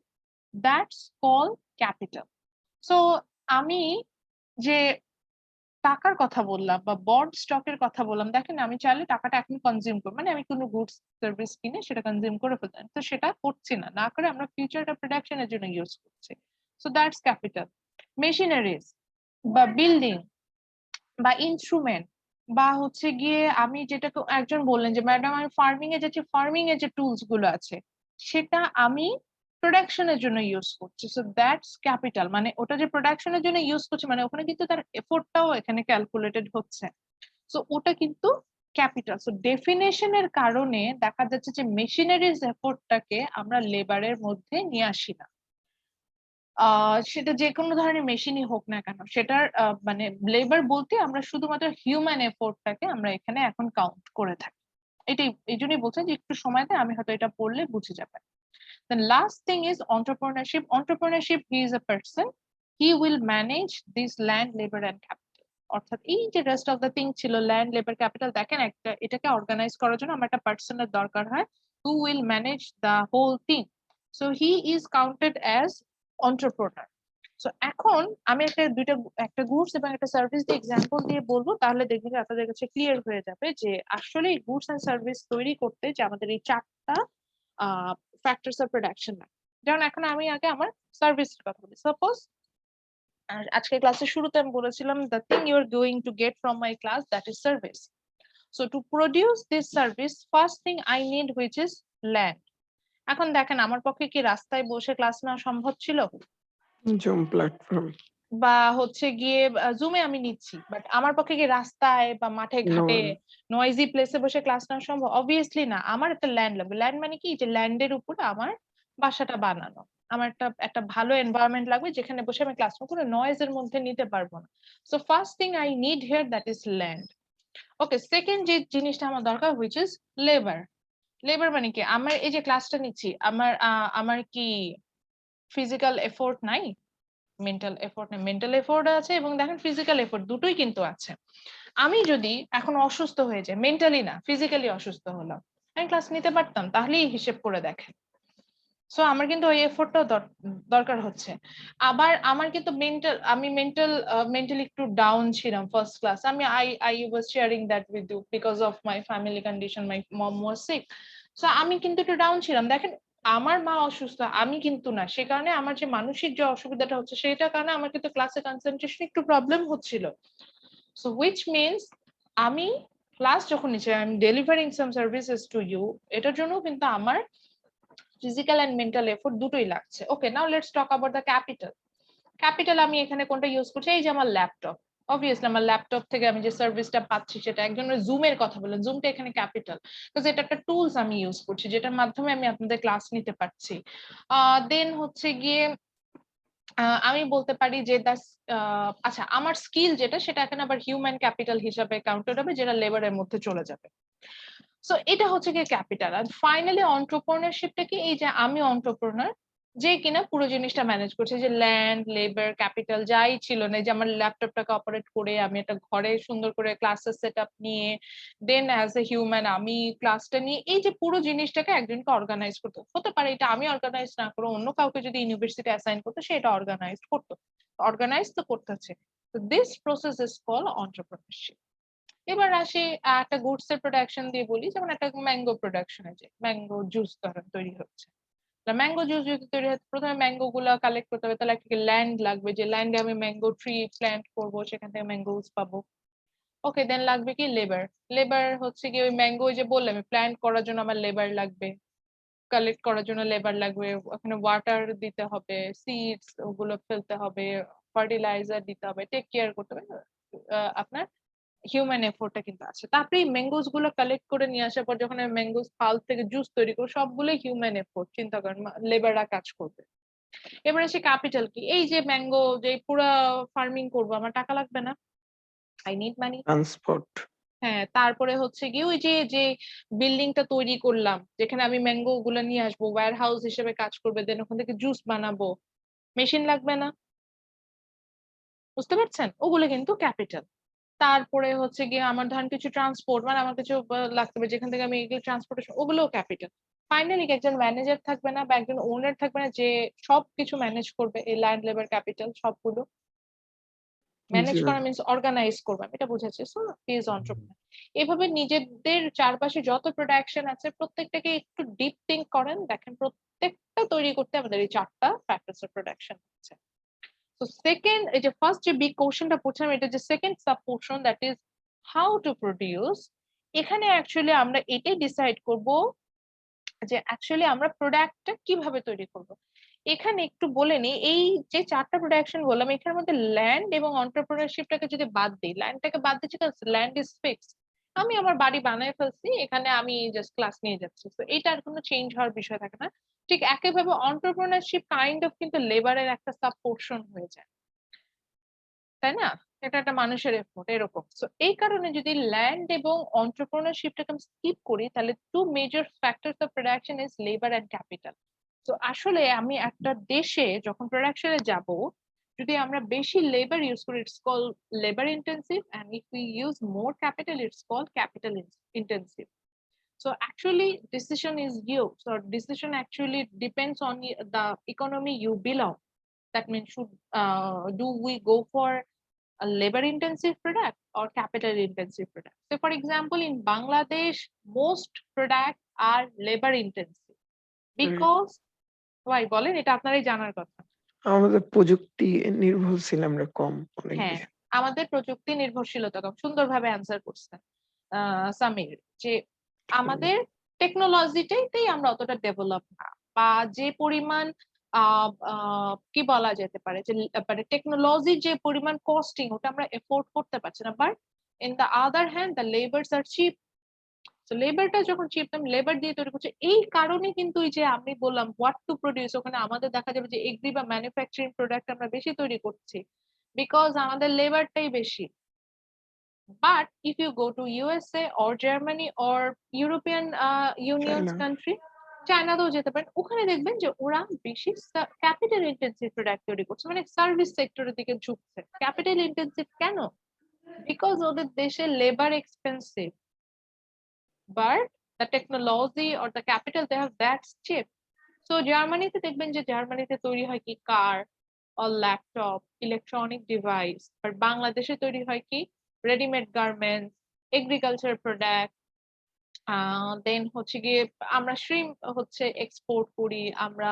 দ্যাটস কল্ড ক্যাপিটাল। সো আমি যে টাকার কথা বললাম বা বন্ড স্টকের কথা বললাম, দেখেন আমি চাইলে টাকাটা এখন কনজিউম করবো, মানে আমি কোনো গুডস সার্ভিস কিনে সেটা কনজিউম করে ফেলতাম, তো সেটা করছি না, না করে আমরা ফিউচারটা প্রোডাকশনের জন্য ইউজ করছি। So that's capital. মেশিনারিজ বা বিল্ডিং বা ইনস্ট্রুমেন্ট, বা হচ্ছে গিয়ে আমি যেটাকে একজন বললেন যে ম্যাডাম আমি ফার্মিং এ যাচ্ছি, ফার্মিং এর যে টুলস গুলো আছে সেটা আমি প্রোডাকশনের জন্য ইউজ করছি, সো দ্যাটস ক্যাপিটাল। মানে ওটা যে প্রোডাকশনের জন্য ইউজ করছে, মানে ওখানে কিন্তু তার এফোর্টটাও এখানে ক্যালকুলেটেড হচ্ছে, সো ওটা কিন্তু ক্যাপিটাল। সো ডেফিনেশনের কারণে দেখা যাচ্ছে যে মেশিনারিজ এফোর্টটাকে আমরা লেবারের মধ্যে নিয়ে আসি না। সেটা যে কোনো ধরনের মেশিনই হোক না কেন, সেটার মানে লেবার বলতে আমরা শুধুমাত্র হিউম্যান এফোর্টটাকে আমরা এখানে এখন কাউন্ট করে থাকি। এটাই, এই জন্যই বলছেন যে একটু সময় দেয়, আমি হয়তো এটা পড়লে বুঝে যাবেন। The last thing is entrepreneurship. Entrepreneurship, he is a person, he will manage this land, labor and capital. অর্থাৎ এই যে রেস্ট অফ দ্য থিং ছিল ল্যান্ড, লেবার, ক্যাপিটাল, দেখেন একটা এটাকে অর্গানাইজ করার জন্য আমার একটা পার্সনের দরকার হয়, who will manage the whole thing. So he is counted as entrepreneur. So এখন আমি একটা গুডস এবং একটা সার্ভিস দিয়ে এক্সাম্পল দিয়ে বলবো, তাহলে দেখবেন যে আপনাদের কাছে ক্লিয়ার হয়ে যাবে যে আসলে গুডস এন্ড সার্ভিস তৈরি করতে যে আমাদের এই চারটা ফ্যাক্টরস অফ প্রোডাকশন লাগে। যেমন এখন আমি আগে আমার সার্ভিসের কথা বলি। সাপোজ আজকে ক্লাসের শুরুতে আমি বলেছিলাম the thing you are going to get from my class, that is service. So to produce this service, first thing I need which is land. এখন দেখেন আমার পক্ষে কি রাস্তায় বসে ক্লাস নেওয়া সম্ভব ছিল? জুম প্ল্যাটফর্ম বা হচ্ছে গিয়ে জুমে আমি নিচ্ছি, বাট আমার পক্ষে কি রাস্তায় বা মাঠে ঘাটে নয়েজি প্লেসে বসে ক্লাস নেওয়া সম্ভব? অবভিয়াসলি না। আমার একটা ল্যান্ড লাগবে। ল্যান্ড মানে কি, যে ল্যান্ডের উপরে আমার বাসাটা বানানো, আমার একটা ভালো এনভায়রনমেন্ট লাগবে যেখানে বসে আমি ক্লাস কোনো নয়েজের মধ্যে নিতে পারবো না। So first thing I need here, that is land. Okay, second যে জিনিসটা আমার দরকার হুইচ ইজ লেবার। লেবার মানে কি, আমার এই যে ক্লাসটা নিচ্ছি, আমার কি ফিজিক্যাল এফোর্ট নাই? মেন্টাল এফোর্ট নেই, মেন্টাল এফোর্ট আছে, এবং দেখেন ফিজিক্যাল এফোর্ট দুটোই কিন্তু আছে। আমি যদি এখন অসুস্থ হয়ে যাই, মেন্টালি না ফিজিক্যালি অসুস্থ হলাম, আমি ক্লাস নিতে পারতাম? তাহলেই হিসেব করে দেখেন। সো আমার কিন্তু ওই এফোর্টটাও দরকার হচ্ছে। আবার আমার কিন্তু আমি মেন্টালি একটু ডাউন ছিলাম ফার্স্ট ক্লাস, আমি I was sharing that with you because of my family condition, my mom was sick. So আমি কিন্তু একটু ডাউন ছিলাম। দেখেন আমার মা অসুস্থ, আমি কিন্তু না, সে কারণে আমার যে মানসিক যে অসুবিধাটা হচ্ছে সেটার কারণে আমার কিন্তু ক্লাসে কনসেন্ট্রেশন একটু প্রবলেম হচ্ছিল। সো হুইচ মিনস আমি ক্লাস যখন নিচ্ছি, I am delivering some services to you, এটার জন্য কিন্তু আমার ফিজিক্যাল এন্ড মেন্টাল এফোর্ট দুটোই লাগছে। Okay, now let's talk about the capital. Capital আমি এখানে কোনটা ইউজ করছি, এই যে আমার ল্যাপটপ। অবভিয়াসলি আমার ল্যাপটপ থেকে আমি যে সার্ভিসটা পাচ্ছি সেটা, একজনের জুমের কথা বললেন, জুমটা এখানে ক্যাপিটাল, বিকজ এটা একটা টুলস আমি ইউজ করছি যেটার মাধ্যমে আমি আপনাদের ক্লাস নিতে পারছি। দেন হচ্ছে গিয়ে আমি বলতে পারি যে আচ্ছা, আমার স্কিল যেটা সেটা এখানে আবার হিউম্যান ক্যাপিটাল হিসাবে কাউন্টেড হবে, যেটা লেবারের মধ্যে চলে যাবে। সো এটা হচ্ছে কি ক্যাপিটাল। আর ফাইনালি অন্টারপ্রেনারশিপটা কি, এই যে আমি অন্টারপ্রেনার যে কিনা পুরো জিনিসটা ম্যানেজ করছে, যে ল্যান্ড, লেবার, ক্যাপিটাল যাই ছিল না, যে আমার ল্যাপটপটাকে অপারেট করে আমি একটা ঘরে সুন্দর করে ক্লাসের সেট আপ নিয়ে, দেন অ্যাজ এ হিউম্যান আমি ক্লাসটা নিয়ে, এই যে পুরো জিনিসটাকে একজনকে অর্গানাইজ করতে হতে পারে, এটা আমি অর্গানাইজ না করে অন্য কাউকে যদি ইউনিভার্সিটি অ্যাসাইন করতো সে এটা অর্গানাইজ করতো, অর্গানাইজ তো করতে হচ্ছে। This process is call entrepreneurship. এবার আসি একটা গুডস এর প্রোডাকশন দিয়ে বলি, যেমন একটা ম্যাঙ্গো প্রোডাকশনে, যে ম্যাঙ্গো জুস ধরেন তৈরি হচ্ছে, ম্যাঙ্গো জুস যদি তৈরি হচ্ছে প্রথমে ম্যাঙ্গো গুলা কালেক্ট করতে হবে, তাহলে একটা ল্যান্ড লাগবে, যে ল্যান্ডে আমি ম্যাঙ্গো ট্রি প্ল্যান্ট করবো, সেখান থেকে ম্যাঙ্গোস পাবো। ওকে, দেন লাগবে কি লেবার। লেবার হচ্ছে কি ওই ম্যাঙ্গো যে বললাম প্ল্যান্ট করার জন্য আমার লেবার লাগবে, কালেক্ট করার জন্য লেবার লাগবে, ওখানে ওয়াটার দিতে হবে, সিডস ওগুলো ফেলতে হবে, ফার্টিলাইজার দিতে হবে, টেক কেয়ার করতে হবে, আপনার হিউম্যান এফোর্টটা কিন্তু আছে। তারপরে এই ম্যাঙ্গোস গুলো কালেক্ট করে নিয়ে আসার পর যখন ম্যাঙ্গোস ফাল থেকে জুস তৈরি করবো, সবগুলোই হিউম্যান এফোর্ট, চিন্তা করেন লেবাররা কাজ করবে। এবার আসে ক্যাপিটাল কি, এই যে ম্যাঙ্গো যে পুরো ফার্মিং করবো, আমার টাকা লাগবে না, আই নিড মানি। ট্রান্সপোর্ট। হ্যাঁ, তারপরে হচ্ছে কি ওই যে যে বিল্ডিংটা তৈরি করলাম যেখানে আমি ম্যাঙ্গো গুলো নিয়ে আসবো, ওয়্যার হাউস হিসেবে কাজ করবে, দেন ওখান থেকে জুস বানাবো, মেশিন লাগবে না, বুঝতে পারছেন? ওগুলো কিন্তু ক্যাপিটাল। তারপরে হচ্ছে গিয়ে আমার ধরেন কিছু ট্রান্সপোর্ট, মানে আমার কিছু লাগতে হবে যেখান থেকে আমি এগুলো ট্রান্সপোর্টেশন, ওগুলোও ক্যাপিটাল। ফাইনালি একজন ম্যানেজার থাকবে না বা একজন ওনার থাকবে না যে সবকিছু ম্যানেজ করবে, এই ল্যান্ড, লেবার, ক্যাপিটাল সবগুলো ম্যানেজ জি করা ম্যাম। মিন্স অর্গানাইজ করবে, এটা বুঝাচ্ছি। So he is entrepreneur. এভাবে নিজেদের চারপাশে যত প্রোডাকশন আছে প্রত্যেকটাকে একটু ডিপ থিঙ্ক করেন, দেখেন প্রত্যেকটা তৈরি করতে আমাদের এই চারটা ফ্যাক্টরস অফ প্রোডাকশন আছে। So second, এই যে ফার্স্ট যে বিগ কোশ্চেনটা পড়ছিলাম, এটা যে second sub portion, that is how to produce. এখানে অ্যাকচুয়ালি আমরা এটাই ডিসাইড করব যে অ্যাকচুয়ালি আমরা প্রোডাক্টটা কিভাবে তৈরি করব। এখানে একটু বলে নিই, এই যে চারটা প্রোডাকশন বললাম এখানের মধ্যে ল্যান্ড এবং এন্টারপ্রেনারশিপটাকে যদি বাদ দিই, ল্যান্ডটাকে বাদ দিচ্ছি কারণ ল্যান্ড ইজ ফিক্সড, আমি আমার বাড়ি বানায় ফেলছি, এখানে আমি জাস্ট ক্লাস নিয়ে যাচ্ছি, তো এটার কোনো চেঞ্জ হওয়ার বিষয় থাকে না। ঠিক একইভাবে এন্টারপ্রেনারশিপ কাইন্ড অফ কিন্তু লেবারের একটা সাব পোর্শন হয়ে যায়, তাই না? এটা একটা মানুষের এফোর্ট এরকম। সো এই কারণে যদি ল্যান্ড এবং এন্টারপ্রেনারশিপটাকে আমি স্কিপ করি, তাহলে two major factors of production is labour and capital. তো আসলে আমি একটা দেশে যখন প্রোডাকশনে যাব, যদি আমরা বেশি লেবার ইউজ করি, it's call labour intensive, and if we use more capital it's call capital intensive. So actually decision is you. So decision actually depends on the economy you belong. That means do we go for a labor intensive product or capital intensive product? So for example, in Bangladesh, most products are labor intensive because why বলেন, এটা আপনারই জানার কথা। আমাদের প্রযুক্তি নির্ভরশীল আমরা কম অনেক হ্যাঁ, বেশি। আমাদের প্রযুক্তি নির্ভরশীলতা কম, সুন্দরভাবে অ্যান্সার করছেন সামির, যে আমাদের টেকনোলজিটাই আমরা অতটা ডেভেলপ না, বা যে পরিমাণ কি বলা যেতে পারে যে মানে টেকনোলজির যে পরিমাণ কস্টিং ওটা আমরা এফোর্ড করতে পারছি না, but in the other hand the labours are cheap. তো লেবারটা যখন চিপ, আমি লেবার দিয়ে তৈরি করছি, এই কারণে কিন্তু এই যে আমি বললাম হোয়াট টু প্রডিউস, ওখানে আমাদের দেখা যাবে যে এগ্রি বা ম্যানুফ্যাকচারিং প্রোডাক্ট আমরা বেশি তৈরি করছি বিকজ আমাদের লেবারটাই বেশি। But if you go to USA or Germany or European Union's China. country, চায়নাতেও যেতে পারেন, ওখানে দেখবেন যে ওরা বেশি ক্যাপিটাল ইন্টেন্সিভ প্রোডাক্ট তৈরি করছে, মানে সার্ভিস সেক্টরের দিকে ঝুঁকছে। ক্যাপিটাল ইন্টেন্সিভ কেন? বিকজ ওদের দেশে labour expensive, but the technology or the capital they have that cheap. So জার্মানিতে দেখবেন যে জার্মানিতে তৈরি হয় কি car or laptop, electronic device, আর বাংলাদেশে তৈরি হয় কি readymade garments, agriculture product, then হচ্ছে গিয়ে আমরা শ্রিম্প হচ্ছে এক্সপোর্ট করি, আমরা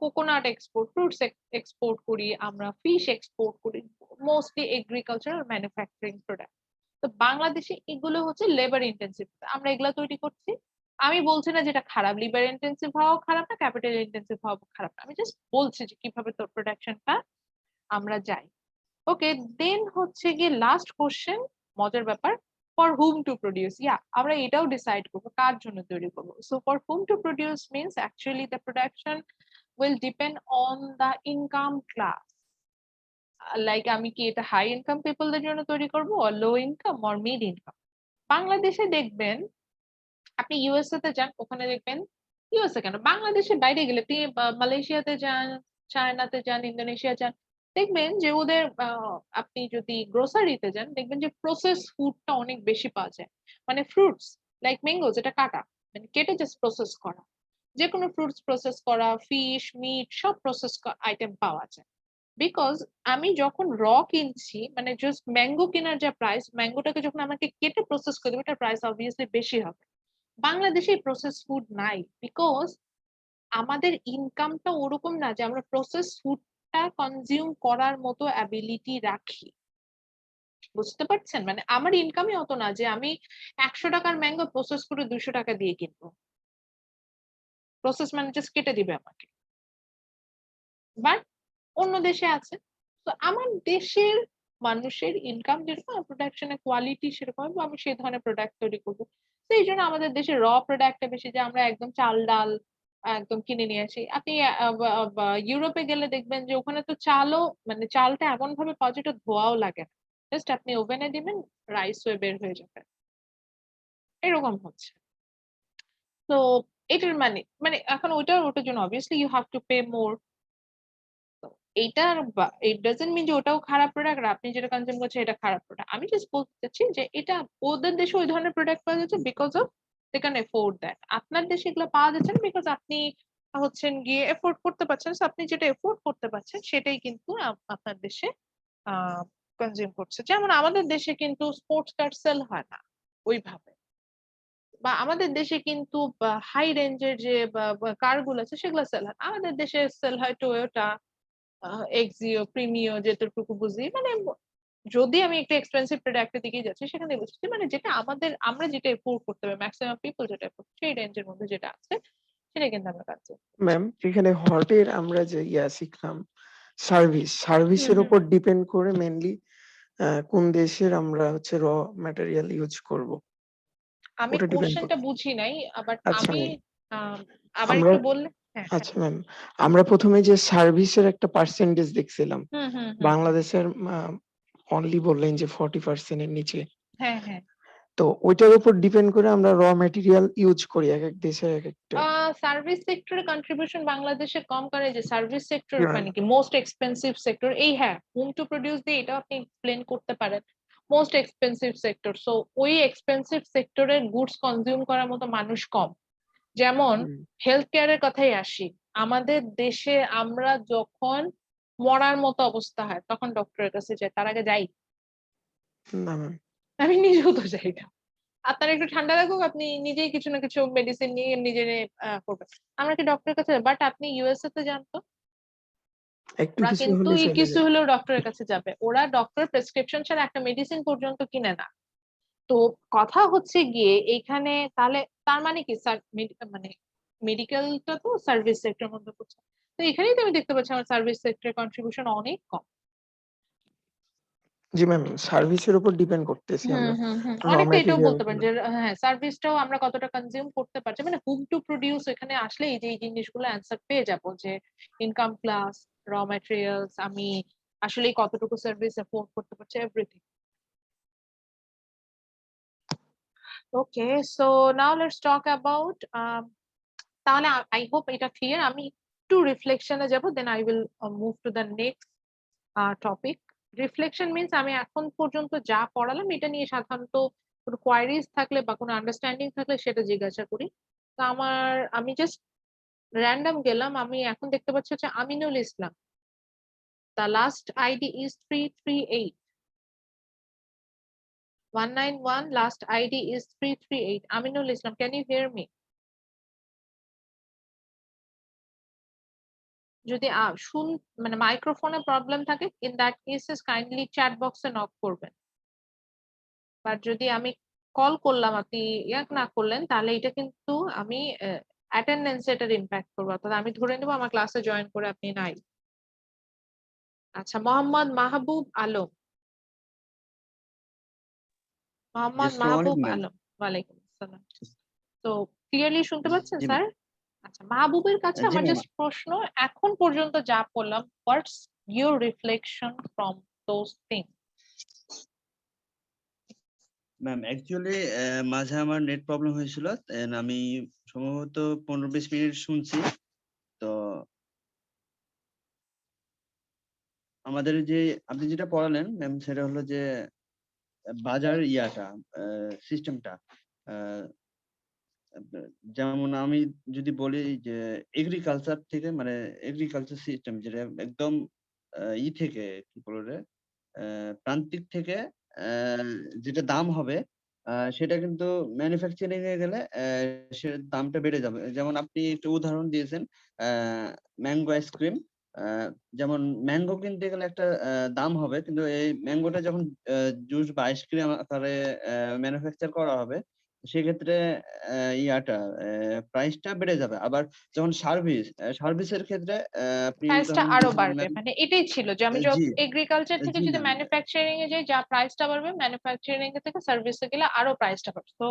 কোকোনাট এক্সপোর্ট, ফ্রুটস এক্সপোর্ট করি, আমরা ফিশ এক্সপোর্ট করি, মোস্টলি এগ্রিকালচার আর ম্যানুফ্যাকচারিং প্রোডাক্ট। তো বাংলাদেশে এগুলো হচ্ছে লেবার ইন্টেন্সিভ, আমরা এগুলা তৈরি করছি। আমি বলছি না যেটা খারাপ, লেবার ইন্টেন্সিভ হওয়া খারাপ না, ক্যাপিটাল ইন্টেন্সিভ হওয়া খারাপ না, আমি জাস্ট বলছি যে কিভাবে তোর প্রোডাকশনটা আমরা যাই। ওকে, দেন হচ্ছে গিয়ে লাস্ট কোশ্চেন, মজার ব্যাপার, ফর হুম টু প্রডিউস। আমরা এটাও ডিসাইড করবো কার জন্য তৈরি করবো। So for whom to produce means actually the production will depend on the income class. Like আমি কি এটা হাই ইনকাম পিপলদের জন্য তৈরি করবো, আর low income or mid income. বাংলাদেশে দেখবেন, আপনি ইউএসএ তে যান, ওখানে দেখবেন, ইউএসএ কেন, বাংলাদেশের বাইরে গেলে আপনি মালয়েশিয়াতে যান, চায়নাতে যান, ইন্দোনেশিয়া যান, দেখবেন যে ওদের আপনি যদি গ্রোসারিতে যান দেখবেন যে প্রসেস ফুডটা অনেক বেশি পাওয়া যায়। মানে ফ্রুটস লাইক ম্যাঙ্গো, যেটা কাটা মানে কেটে জাস্ট প্রসেস করা, যে কোনো ফ্রুটস প্রসেস করা, ফিশ, মিট, সব প্রসেস আইটেম পাওয়া যায়। বিকজ আমি যখন র কিনছি, মানে জাস্ট ম্যাঙ্গো কেনার যা প্রাইস, ম্যাঙ্গোটাকে যখন আমাকে কেটে প্রসেস করে দেবে, এটার প্রাইস অবভিয়াসলি বেশি হবে। বাংলাদেশে প্রসেস ফুড নাই, বিকজ আমাদের ইনকামটা ওরকম না যে আমরা প্রসেস ফুডটা কনজিউম করার মতো অ্যাবিলিটি রাখি। বুঝতে পারছেন, মানে আমার ইনকামই অত না যে আমি 100 টাকার ম্যাঙ্গো প্রসেস করে 200 টাকা দিয়ে কিনবো। প্রসেস মানে জাস্ট কেটে দিবে আমাকে, বাট অন্য দেশে আছে। তো আমার দেশের মানুষের ইনকাম যেরকম, প্রোডাকশনের কোয়ালিটি সেরকম, আমি সেই ধরনের প্রোডাক্ট তৈরি করবো। তো এই জন্য আমাদের দেশে র প্রোডাক্টটা বেশি, যে আমরা একদম চাল ডাল একদম কিনে নিয়ে আসি। আপনি ইউরোপে গেলে দেখবেন যে ওখানে তো চালও, মানে চালটা এমন ভাবে পাওয়া যায়, এটা ধোয়াও লাগে না, জাস্ট আপনি ওভেনে দিবেন, রাইস হয়ে বের হয়ে যাবে, এরকম হচ্ছে। তো এটার মানে মানে এখন ওটার জন্য obviously you have to pay more. এইটার ইট ডাজন্ট মিন যে ওটাও খারাপ প্রোডাক্ট, আর আপনি যেটা কনজিউম করছেন এটা খারাপ প্রোডাক্ট। আমি জাস্ট বলতে চাচ্ছি যে এটা ওদের দেশে ওই ধরনের প্রোডাক্ট পাওয়া যাচ্ছে because of they can afford that. আপনার দেশে এগুলো পাওয়া যাচ্ছে না বিকজ আপনি হচ্ছেন গিয়ে এফোর্ড করতে পারছেন। So আপনি যেটা এফোর্ড করতে পারছেন সেটাই কিন্তু আপনার দেশে কনজিউম করছে। যেমন আমাদের দেশে কিন্তু স্পোর্টস কার সেল হয় না ওইভাবে, বা আমাদের দেশে কিন্তু হাই রেঞ্জের যে কার গুলো আছে সেগুলো সেল হয়। আমাদের দেশে সেল হয় টয়োটা, এক্সিও, প্রিমিও, যেটুকু বুঝি। মানে যদি আমি একটা এক্সপেন্সিভ প্রোডাক্টের দিকে যাচ্ছি, সেখানে বুঝছি মানে যেটা আমরা যেটা এফোর্ড করতে পারি, ম্যাক্সিমাম পিপল যেটা এফোর্ড, সেই রেঞ্জের মধ্যে যেটা আছে সেটা কিন্তু আমরা কাজ করি। ম্যাম এখানে হটের আমরা যে শিখলাম সার্ভিসের উপর ডিপেন্ড করে মেনলি কোন দেশের আমরা হচ্ছে র ম্যাটেরিয়াল ইউজ করব, আমি ওটা ডিপেন্ড কোশ্চেনটা করবে। বুঝি নাই, বাট আচ্ছা আমি ম্যাম, আবার আমরা একটু বললে। হ্যাঁ, হ্যাঁ। আচ্ছা ম্যাম, আমরা প্রথমে যে সার্ভিসের একটা পার্সেন্টেজ দেখছিলাম, হুম, হুম, হুম। বাংলাদেশের অনলি বললেন যে 40% এর নিচে। হ্যাঁ, হ্যাঁ। তো ওইটার উপর ডিপেন্ড করে আমরা র ম্যাটেরিয়াল ইউজ করি এক এক দেশে এক একটা। সার্ভিস সেক্টরের কন্ট্রিবিউশন বাংলাদেশে কম, করে যে সার্ভিস সেক্টর জি ম্যাম। মানে কি মোস্ট এক্সপেন্সিভ সেক্টর এই, হ্যাঁ, হোম টু প্রডিউস দিয়ে এটা আপনি এক্সপ্লেন করতে পারেন, মোস্ট এক্সপেন্সিভ সেক্টর। সো ওই এক্সপেন্সিভ সেক্টরের গুডস কনজিউম করার মতো মানুষ কম। যেমন হেলথ কেয়ারের কথাই আসি, আমাদের দেশে আমরা যখন মরার মতো অবস্থা হয় তখন ডক্টরের কাছে যাই, তার আগে যাই? না ম্যাম। আমি নিজেও তো যাই না। আপনার একটু ঠান্ডা লাগুক, আপনি নিজেই কিছু না কিছু মেডিসিন নিয়ে নিজে করবেন। আমরা কি ডক্টরের কাছে, বাট আপনি ইউএসএ তে যান তো, একটু ওরা কিছু কিন্তু হলে চলে কিছু যায়। হলেও ডক্টরের কাছে যাবে, ওরা ডক্টর প্রেসক্রিপশন ছাড়া একটা মেডিসিন পর্যন্ত কিনে না। তো কথা হচ্ছে গিয়ে এইখানে তাহলে তার মানে কি স্যার, মানে মেডিকেলটা তো সার্ভিস সেক্টরের মধ্যে পড়ছে। তো এখানেই তো আমি দেখতে পাচ্ছি আমার সার্ভিস সেক্টরের কন্ট্রিবিউশন অনেক কম। জি ম্যাম, সার্ভিসের উপর ডিপেন্ড করতেছি আমরা, র অনেকটা এটাও ম্যাটেরিয়াল বলতে পারেন গুলো। যে হ্যাঁ, সার্ভিসটাও আমরা কতটা কনজিউম করতে পারছি, মানে হুম টু প্রডিউস এখানে আসলে এই যে এই জিনিসগুলো অ্যান্সার পেয়ে যাবো, যে ইনকাম ক্লাস, র ম্যাটেরিয়ালস, আমি আসলে কতটুকু সার্ভিস এফোর্ড করতে পারছি, everything. Okay, so now let's talk about, তাহলে আই হোপ এটা ক্লিয়ার। আমি একটু রিফ্লেকশনে যাব, then I will move to the next topic. Reflection means আমি এখন পর্যন্ত যা পড়ালাম এটা নিয়ে সাধারণত কোনো কোয়ারিজ থাকলে বা কোনো আন্ডারস্ট্যান্ডিং থাকলে সেটা জিজ্ঞাসা করি। তো আমি জাস্ট র্যান্ডম গেলাম, আমি এখন দেখতে পাচ্ছি হচ্ছে Aminul Islam, the last ID is 338। 191 last ID is 338. Aminul Islam, can you hear me? যদি মানে মাইক্রোফোনে প্রবলেম থাকে, in that cases kindly chat বক্সে নক করবেন। বাট যদি আমি কল করলাম আপনি ইয়াক না করলেন, তাহলে এটা কিন্তু আমি অ্যাটেন্ডেন্স এটার ইমপ্যাক্ট করবো, অর্থাৎ আমি ধরে নেবো আমার ক্লাসে জয়েন করে আপনি নাই। আচ্ছা, মোহাম্মদ মাহবুব আলম। মোহাম্মদ Yes, মাহবুব ma'am. আলম, ওয়ালাইকুম আসসালাম। তো ক্লিয়ারলি শুনতে পাচ্ছেন জি, স্যার? আচ্ছা, মাহবুবের কাছে জি, আমার ma'am. জাস্ট প্রশ্ন, এখন পর্যন্ত যা বললাম, what's your reflection from those things? Ma'am actually মাঝে আমার নেট প্রবলেম হয়েছিল, আমি সম্ভবত 15-20 মিনিট শুনছি। তো আমাদের যে আপনি যেটা পড়ালেন ম্যাম, সেটা হলো যে বাজার সিস্টেমটা, যেমন আমি যদি বলি যে এগ্রিকালচার থেকে, মানে এগ্রিকালচার সিস্টেম যেটা একদম থেকে কি বলে প্রান্তিক থেকে যেটা দাম হবে, সেটা কিন্তু ম্যানুফ্যাকচারিং এ গেলে সে দামটা বেড়ে যাবে। যেমন আপনি একটা উদাহরণ দিয়েছেন ম্যাঙ্গো আইসক্রিম। যেমন ম্যাঙ্গো কিনতে গেলে একটা দাম হবে, কিন্তু এই ম্যাঙ্গোটা যখন জুস বা আইসক্রিম আকারে ম্যানুফ্যাকচার করা হবে, সেক্ষেত্রে প্রাইসটা বেড়ে যাবে। আবার যখন সার্ভিসের ক্ষেত্রে আপনি প্রাইসটা উদাহরণ আরো দিয়েছেন বাড়বে, ম্যাম। মানে এটাই ছিল যে আমি জি, এগ্রিকালচার থেকে জি যদি ম্যাম। ম্যানুফ্যাকচারিং এ যাই, যা প্রাইসটা বাড়বে, ম্যানুফ্যাকচারিং থেকে সার্ভিসে গেলে আরো প্রাইসটা বাড়বে। তো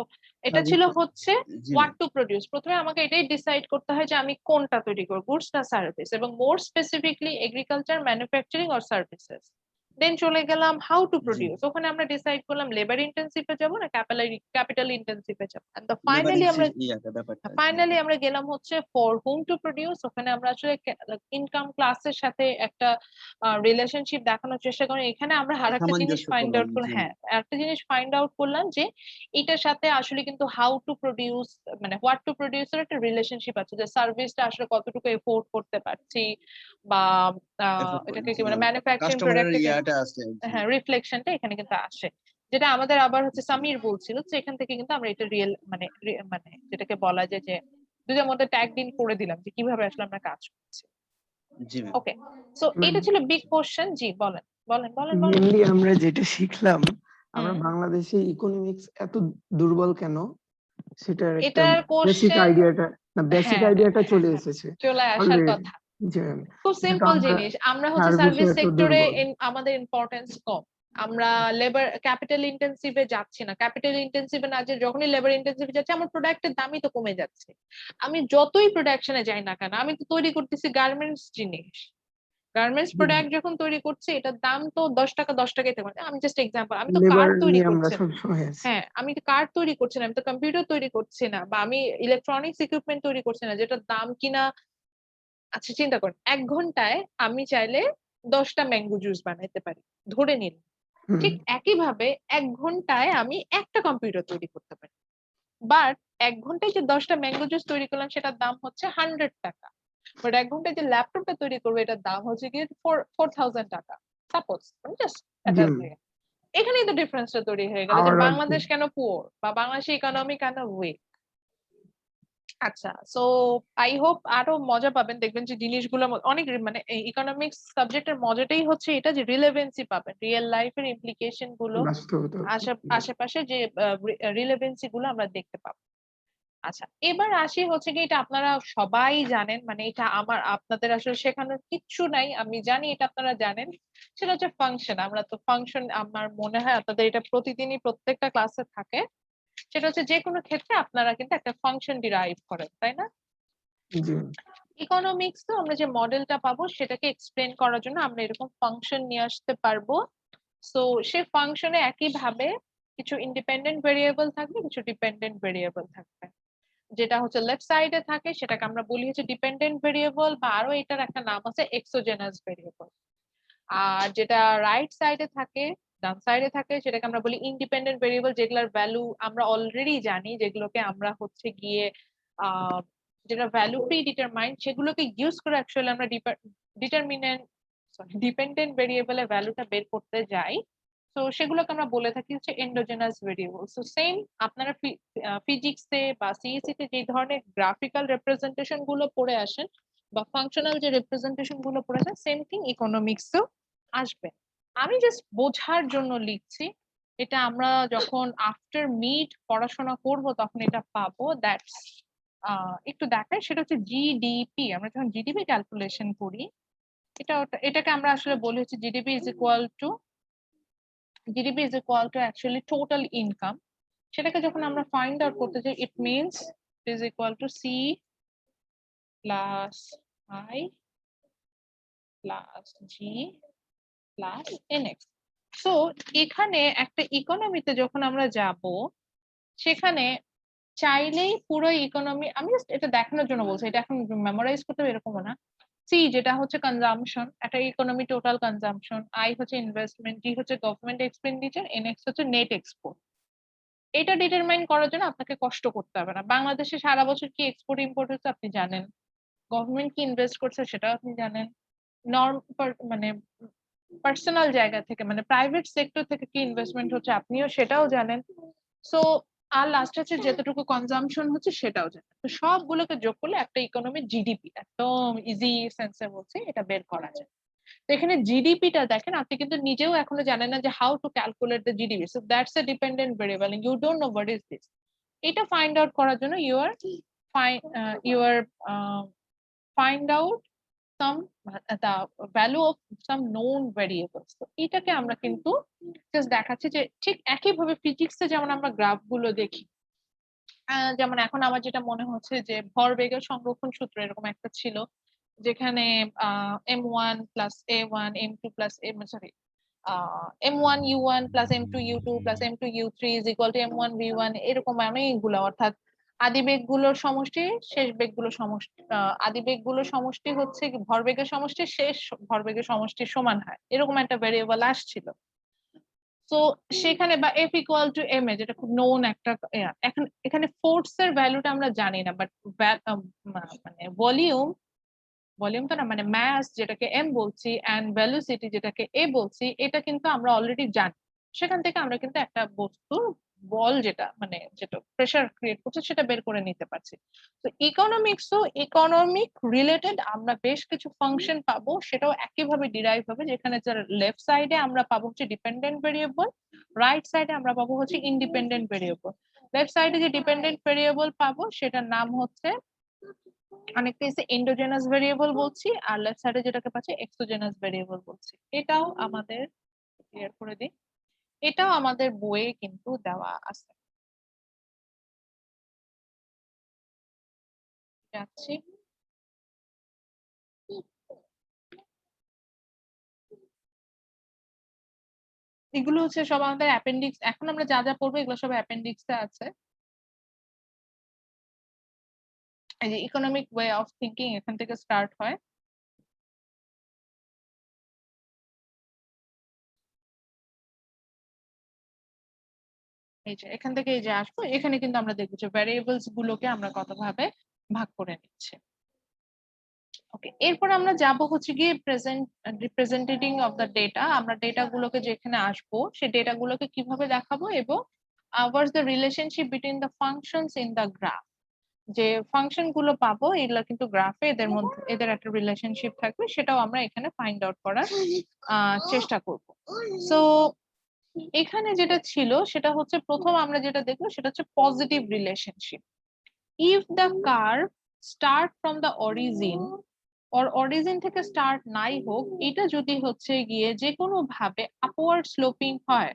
এটা ছিল সার্ভিস, হচ্ছে জি হোয়াট ম্যাম। To produce. প্রথমে আমাকে এটাই ডিসাইড করতে হয় যে আমি কোনটা তৈরি করবো, গুডস না সার্ভিস, এবং more specifically agriculture, manufacturing or services. Then চলে গেলাম হাউ টু জি, প্রডিউস, ওখানে আমরা ডিসাইড করলাম লেবার ইন্টেন্সিভে যাবো না ক্যাপিটাল ইন্টেন্সিভে যাবো। লেবার ব্যাপারটা, জি ফাইনালি ম্যাম। আমরা গেলাম হচ্ছে ফর হোম টু প্রডিউস। ওখানে আমরা আসলে ইনকাম ক্লাসের সাথে একটা রিলেশনশিপ দেখানোর চেষ্টা করি। এখানে আমরা আর একটা জিনিস সামঞ্জস্য ফাইন্ড করলাম, আউট করলাম, জি হ্যাঁ একটা জিনিস ফাইন্ড আউট করলাম যে এটার সাথে আসলে কিন্তু হাউ টু প্রডিউস, মানে হোয়াট টু প্রডিউস এর একটা রিলেশনশিপ আছে, যে সার্ভিসটা আসলে কতটুকু এফোর্ড করতে পারছি, বা এফোর্ড করে, এটাকে কি জি মানে ম্যাম। ম্যানুফ্যাকচারিং কাস্টমারের প্রোডাক্টে, আছে, জি হ্যাঁ রিফ্লেকশনটা এখানে কিন্তু আসে। যেটা আমাদের আবার হচ্ছে জি সামির বলছিল যে এখান থেকে কিন্তু আমরা এটা রিয়েল মানে মানে যেটাকে বলা যায় যে দুইটার মধ্যে ট্যাগ ইন করে দিলাম যে কিভাবে আসলে আমরা কাজ করছি। জি ম্যাম। ওকে, সো এটা ছিল বিগ কোশ্চেন। জি বলেন বলেন বলেন বলেন। মেনলি আমরা যেটা শিখলাম, আমরা হুম, বাংলাদেশে ইকোনমিক্স এত দুর্বল কেন, সেটার একটা এটার বেসিক কোশ্চেন, আইডিয়াটা, না বেসিক হ্যাঁ হ্যাঁ আইডিয়াটা হ্যাঁ চলে হ্যাঁ, এসেছে চলে আসার অলরেডি। কথা। যে খুব যেহেতু সিম্পল আমরা জিনিস, আমরা হচ্ছে সার্ভিসে সার্ভিস এত সেক্টরে দুর্বল। আমাদের ইম্পর্টেন্স কম। আমরা লেবার ক্যাপিটাল ইন্টেন্সিভে যাচ্ছি না, ক্যাপিটাল ইন্টেন্সিভে না যে যখনই লেবার ইন্টেন্সিভে যাচ্ছে আমার প্রোডাক্টের দামই তো কমে যাচ্ছে। আমি যতই প্রোডাকশনে যাই না কেন, আমি তো তৈরি করতেছি গার্মেন্টস জিনিস, গার্মেন্টস প্রোডাক্ট যখন তৈরি করছে এটার দাম তো 10 টাকা 10 টাকাই থাকবে। আমি জাস্ট এক্সাম্পল, আমি তো লেবার কার তৈরি নিয়ে আমরা করছি না, সবসময় আছি। হ্যাঁ আমি তো কার তৈরি করছি না, আমি তো কম্পিউটার তৈরি করছি না, বা আমি ইলেকট্রনিক্স ইকুইপমেন্ট তৈরি করছি না যেটার দাম কিনা। আচ্ছা চিন্তা করেন, 1 ঘন্টায় আমি চাইলে 10টা ম্যাঙ্গো জুস বানাইতে পারি, ধরে নিন। হুম, ঠিক একইভাবে 1 ঘন্টায় আমি একটা কম্পিউটার তৈরি করতে পারি, বাট 1 ঘন্টায় যে 10টা ম্যাঙ্গো জুস তৈরি করলাম সেটার দাম হচ্ছে 100 টাকা। বাট 1 ঘন্টায় যে ল্যাপটপটা তৈরি করবো এটার দাম হচ্ছে কি 4000 টাকা। সাপোজ জাস্ট জি এখানেই তো ডিফারেন্সটা তৈরি হয়ে গেল যে পাওয়ার আর কি। বাংলাদেশ কেন পুয়ার, বা বাংলাদেশের ইকোনমি কেন উইক। আচ্ছা, সো আই হোপ আরো মজা পাবেন, দেখবেন যে জিনিসগুলো অনেক মানে ইকোনমিক্স সাবজেক্টের মজাটাই হচ্ছে এটা যে রিলেভেন্সি পাবেন, রিয়েল লাইফের ইমপ্লিকেশন গুলো বাস্তবতা। আশেপাশে যে রিলেভেন্সি গুলো আমরা দেখতে পাবো। আচ্ছা, এবার আসি হচ্ছে কি, এটা আপনারা সবাই জানেন, মানে এটা আমার আপনাদের আসলে শেখানোর কিচ্ছু নাই, আমি জানি এটা আপনারা জানেন। সেটা হচ্ছে ফাংশন। আমরা তো ফাংশন, আমার মনে হয় আপনাদের এটা প্রতিদিনই প্রত্যেকটা ক্লাসে থাকে। সেটা হচ্ছে যে কোনো ক্ষেত্রে আপনারা কিন্তু একটা ফাংশন ডিরাইভ করেন, তাই না? জি ইকোনমিক্স তো আমরা যে মডেলটা পাবো সেটাকে এক্সপ্লেন করার জন্য আমরা এরকম ফাংশন নিয়ে আসতে পারবো। সো সে ফাংশনে একইভাবে কিছু ইন্ডিপেন্ডেন্ট ভেরিয়েবল থাকবে, কিছু ডিপেন্ডেন্ট ভেরিয়েবল থাকবে। যেটা হচ্ছে লেফট সাইডে থাকে সেটাকে আমরা বলি হচ্ছে ডিপেন্ডেন্ট ভেরিয়েবল, বা আরো এটার একটা নাম আছে এক্সোজেনাস ভেরিয়েবল। আর যেটা রাইট সাইডে থাকে, ডান সাইডে থাকে, সেটাকে আমরা বলি ইন্ডিপেন্ডেন্ট ভেরিয়েবল, যেগুলোর ভ্যালু আমরা অলরেডি জানি, যেগুলোকে আমরা হচ্ছে গিয়ে আহ যেটা ভ্যালু প্রি ডিটারমাইন্ড, সেগুলোকে ইউজ করে অ্যাকচুয়ালি আমরা ডিটারমিনেন্ট ডিপেন্ডেন্ট ভেরিয়েবলের ভ্যালুটা বের করতে যাই। তো সেগুলোকে আমরা বলে থাকি হচ্ছে এন্ডোজেনাস ভেরিয়েবল। সো সেম আপনারা ফিজিক্সে বা সিএসসি তে যে ধরনের গ্রাফিক্যাল রিপ্রেজেন্টেশন গুলো পড়ে আসেন বা ফাংশনাল যে রিপ্রেজেন্টেশন গুলো পড়ে আসেন, সেম থিং ইকোনমিক্সেও আসবে। আমি জাস্ট বোঝার জন্য লিখছি, এটা আমরা যখন আফটার মিড পড়াশোনা করব তখন এটা পাবো। দ্যাটস একটু দেখায়, সেটা হচ্ছে জিডিপি। আমরা যখন জিডিপি ক্যালকুলেশন করি, এটাকে আমরা আসলে বলি হচ্ছে GDP is equal two actually total income। সেটাকে যখন আমরা ফাইন্ড আউট করতে চাই, it means is equal to C plus I plus G plus NX. সো এখানে একটা ইকোনমিতে যখন আমরা যাব, সেখানে চাইলেই পুরো ইকোনমি, আমি জাস্ট এটা দেখানোর জন্য বলছি, এটা এখন মেমোরাইজ করতে হবে এরকমও না। সি যেটা হচ্ছে কনজাম্পশন, একটা ইকোনমি টোটাল কনজাম্পশন, আই হচ্ছে ইনভেস্টমেন্ট, জি হচ্ছে গভর্নমেন্ট এক্সপেন্ডিচার, এনএক্স হচ্ছে নেট এক্সপোর্ট। এটা ডিটারমাইন করার জন্য আপনাকে কষ্ট করতে হবে না। বাংলাদেশে সারা বছর কি এক্সপোর্ট ইম্পোর্ট হচ্ছে আপনি জানেন, গভর্নমেন্ট কি ইনভেস্ট করছে সেটাও আপনি জানেন, মানে পার্সোনাল জায়গা থেকে মানে প্রাইভেট সেক্টর থেকে কি ইনভেস্টমেন্ট হচ্ছে আপনিও সেটাও জানেন। সো আর লাস্ট হচ্ছে যতটুকু কনজাম্পশন হচ্ছে সেটাও জানেন। তো সবগুলোকে যোগ করলে একটা ইকোনমির জিডিপি, একদম ইজি সেন্সে বলছি, এটা বের করা যায়। তো এখানে জিডিপিটা দেখেন, আপনি কিন্তু নিজেও এখনো জানেন না যে how to calculate the GDP. So that's a dependent variable, you don't know what is this. এটা ফাইন্ড আউট করার জন্য you are find out some the value of some known variables। তো এটাকে আমরা কিন্তু জাস্ট দেখাচ্ছি যে ঠিক একইভাবে ফিজিক্সে যেমন আমরা গ্রাফ গুলো দেখি, যেমন এখন আমার যেটা মনে হচ্ছে যে ভরবেগের সংরক্ষণ সূত্র এরকম একটা ছিল, যেখানে m1 plus a1 m2 plus m1 u1 plus m2 u2 plus m2 u3 is equal to m1 v1, এরকম অনেকগুলো, অর্থাৎ আদি বেগগুলোর সমষ্টি শেষ বেগগুলোর সমষ্টি, আদি বেগগুলোর সমষ্টি হচ্ছে ভরবেগের সমষ্টি শেষ ভরবেগের সমষ্টির সমান হয়, এরকম একটা ভেরিয়েবল আসছিল। তো সেখানে বা F equal to M A, যেটা খুব নোন একটা, এখন এখানে ফোর্স এর ভ্যালুটা আমরা জানি না, বাট মানে ভলিউম তো না, মানে ম্যাস যেটাকে এম বলছি এন্ড ভেলোসিটি যেটাকে এ বলছি, এটা কিন্তু আমরা অলরেডি জানি। সেখান থেকে আমরা কিন্তু একটা বস্তুর বল যেটা মানে যেটা প্রেসার ক্রিয়েট করছে সেটা বের করে নিতে পারছি। তো ইকোনমিক্সও ইকোনমিক রিলেটেড আমরা বেশ কিছু ফাংশন পাবো, সেটাও একইভাবে ডিরাইভ হবে, যেখানে যার লেফট সাইডে আমরা পাবো হচ্ছে ডিপেন্ডেন্ট ভেরিয়েবল, রাইট সাইডে আমরা পাবো হচ্ছে ইন্ডিপেন্ডেন্ট ভেরিয়েবল। লেফট সাইডে যে ডিপেন্ডেন্ট ভেরিয়েবল পাবো সেটার নাম হচ্ছে অনেকটা এন্ডোজেনাস ভেরিয়েবল বলছি, আর লেফট সাইডে যেটাকে পাচ্ছি এক্সোজেনাস ভেরিয়েবল বলছি। এটাও আমাদের ক্লিয়ার করে দিই, এটাও আমাদের বইয়ে কিন্তু দেওয়া আছে। যাচ্ছি, এগুলো হচ্ছে সব আমাদের অ্যাপেন্ডিক্স, এখন আমরা যা যা পড়বো এগুলো সব অ্যাপেন্ডিক্সে আছে। এই যে ইকোনমিক ওয়ে অফ থিঙ্কিং এখান থেকে স্টার্ট হয়। এই যে এখান থেকে এই যে আসবো, এখানে কিন্তু আমরা দেখবো যে ভ্যারিয়েবলস গুলোকে আমরা কতভাবে ভাগ করে নিচ্ছি। ওকে, এরপর আমরা যাব হচ্ছে গিয়ে রিপ্রেজেন্টেটিং অফ দ্য ডেটা। আমরা ডেটা গুলোকে যেখানে আসবো সেই ডেটা গুলোকে কিভাবে দেখাবো, এবং what's the relationship between the functions in the graph. যে ফাংশন গুলো পাবো এগুলো কিন্তু গ্রাফে এদের মধ্যে এদের একটা রিলেশনশিপ থাকবে, সেটাও আমরা এখানে ফাইন্ড আউট করার চেষ্টা করব। সো এখানে যেটা ছিল সেটা হচ্ছে প্রথম আমরা যেটা দেখবো সেটা হচ্ছে positive relationship. If the curve start from the origin, origin থেকে স্টার্ট নাই হোক, এটা যদি হচ্ছে গিয়ে যে কোনো ভাবে আপওয়ার্ড স্লোপিং হয়,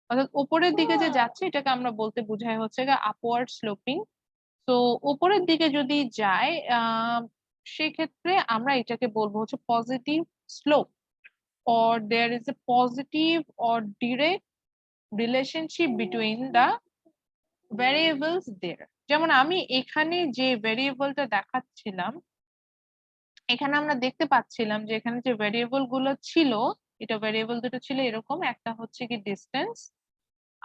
অর্থাৎ উপরের দিকে যে যাচ্ছে, এটাকে আমরা বলতে বোঝায় হচ্ছে আপওয়ার্ড স্লোপিং। তো উপরের দিকে যদি যায় সেক্ষেত্রে আমরা এটাকে বলবো হচ্ছে positive slope, or there is a positive or direct relationship between the variables there। যেমন আমি এখানে যে ভেরিয়েবলটা দেখাচ্ছিলাম, এখানে আমরা দেখতে পাচ্ছিলাম যে এখানে যে ভেরিয়েবল গুলো ছিল, এটা ভেরিয়েবল দুটো ছিল এরকম, একটা হচ্ছে কি ডিস্টেন্স,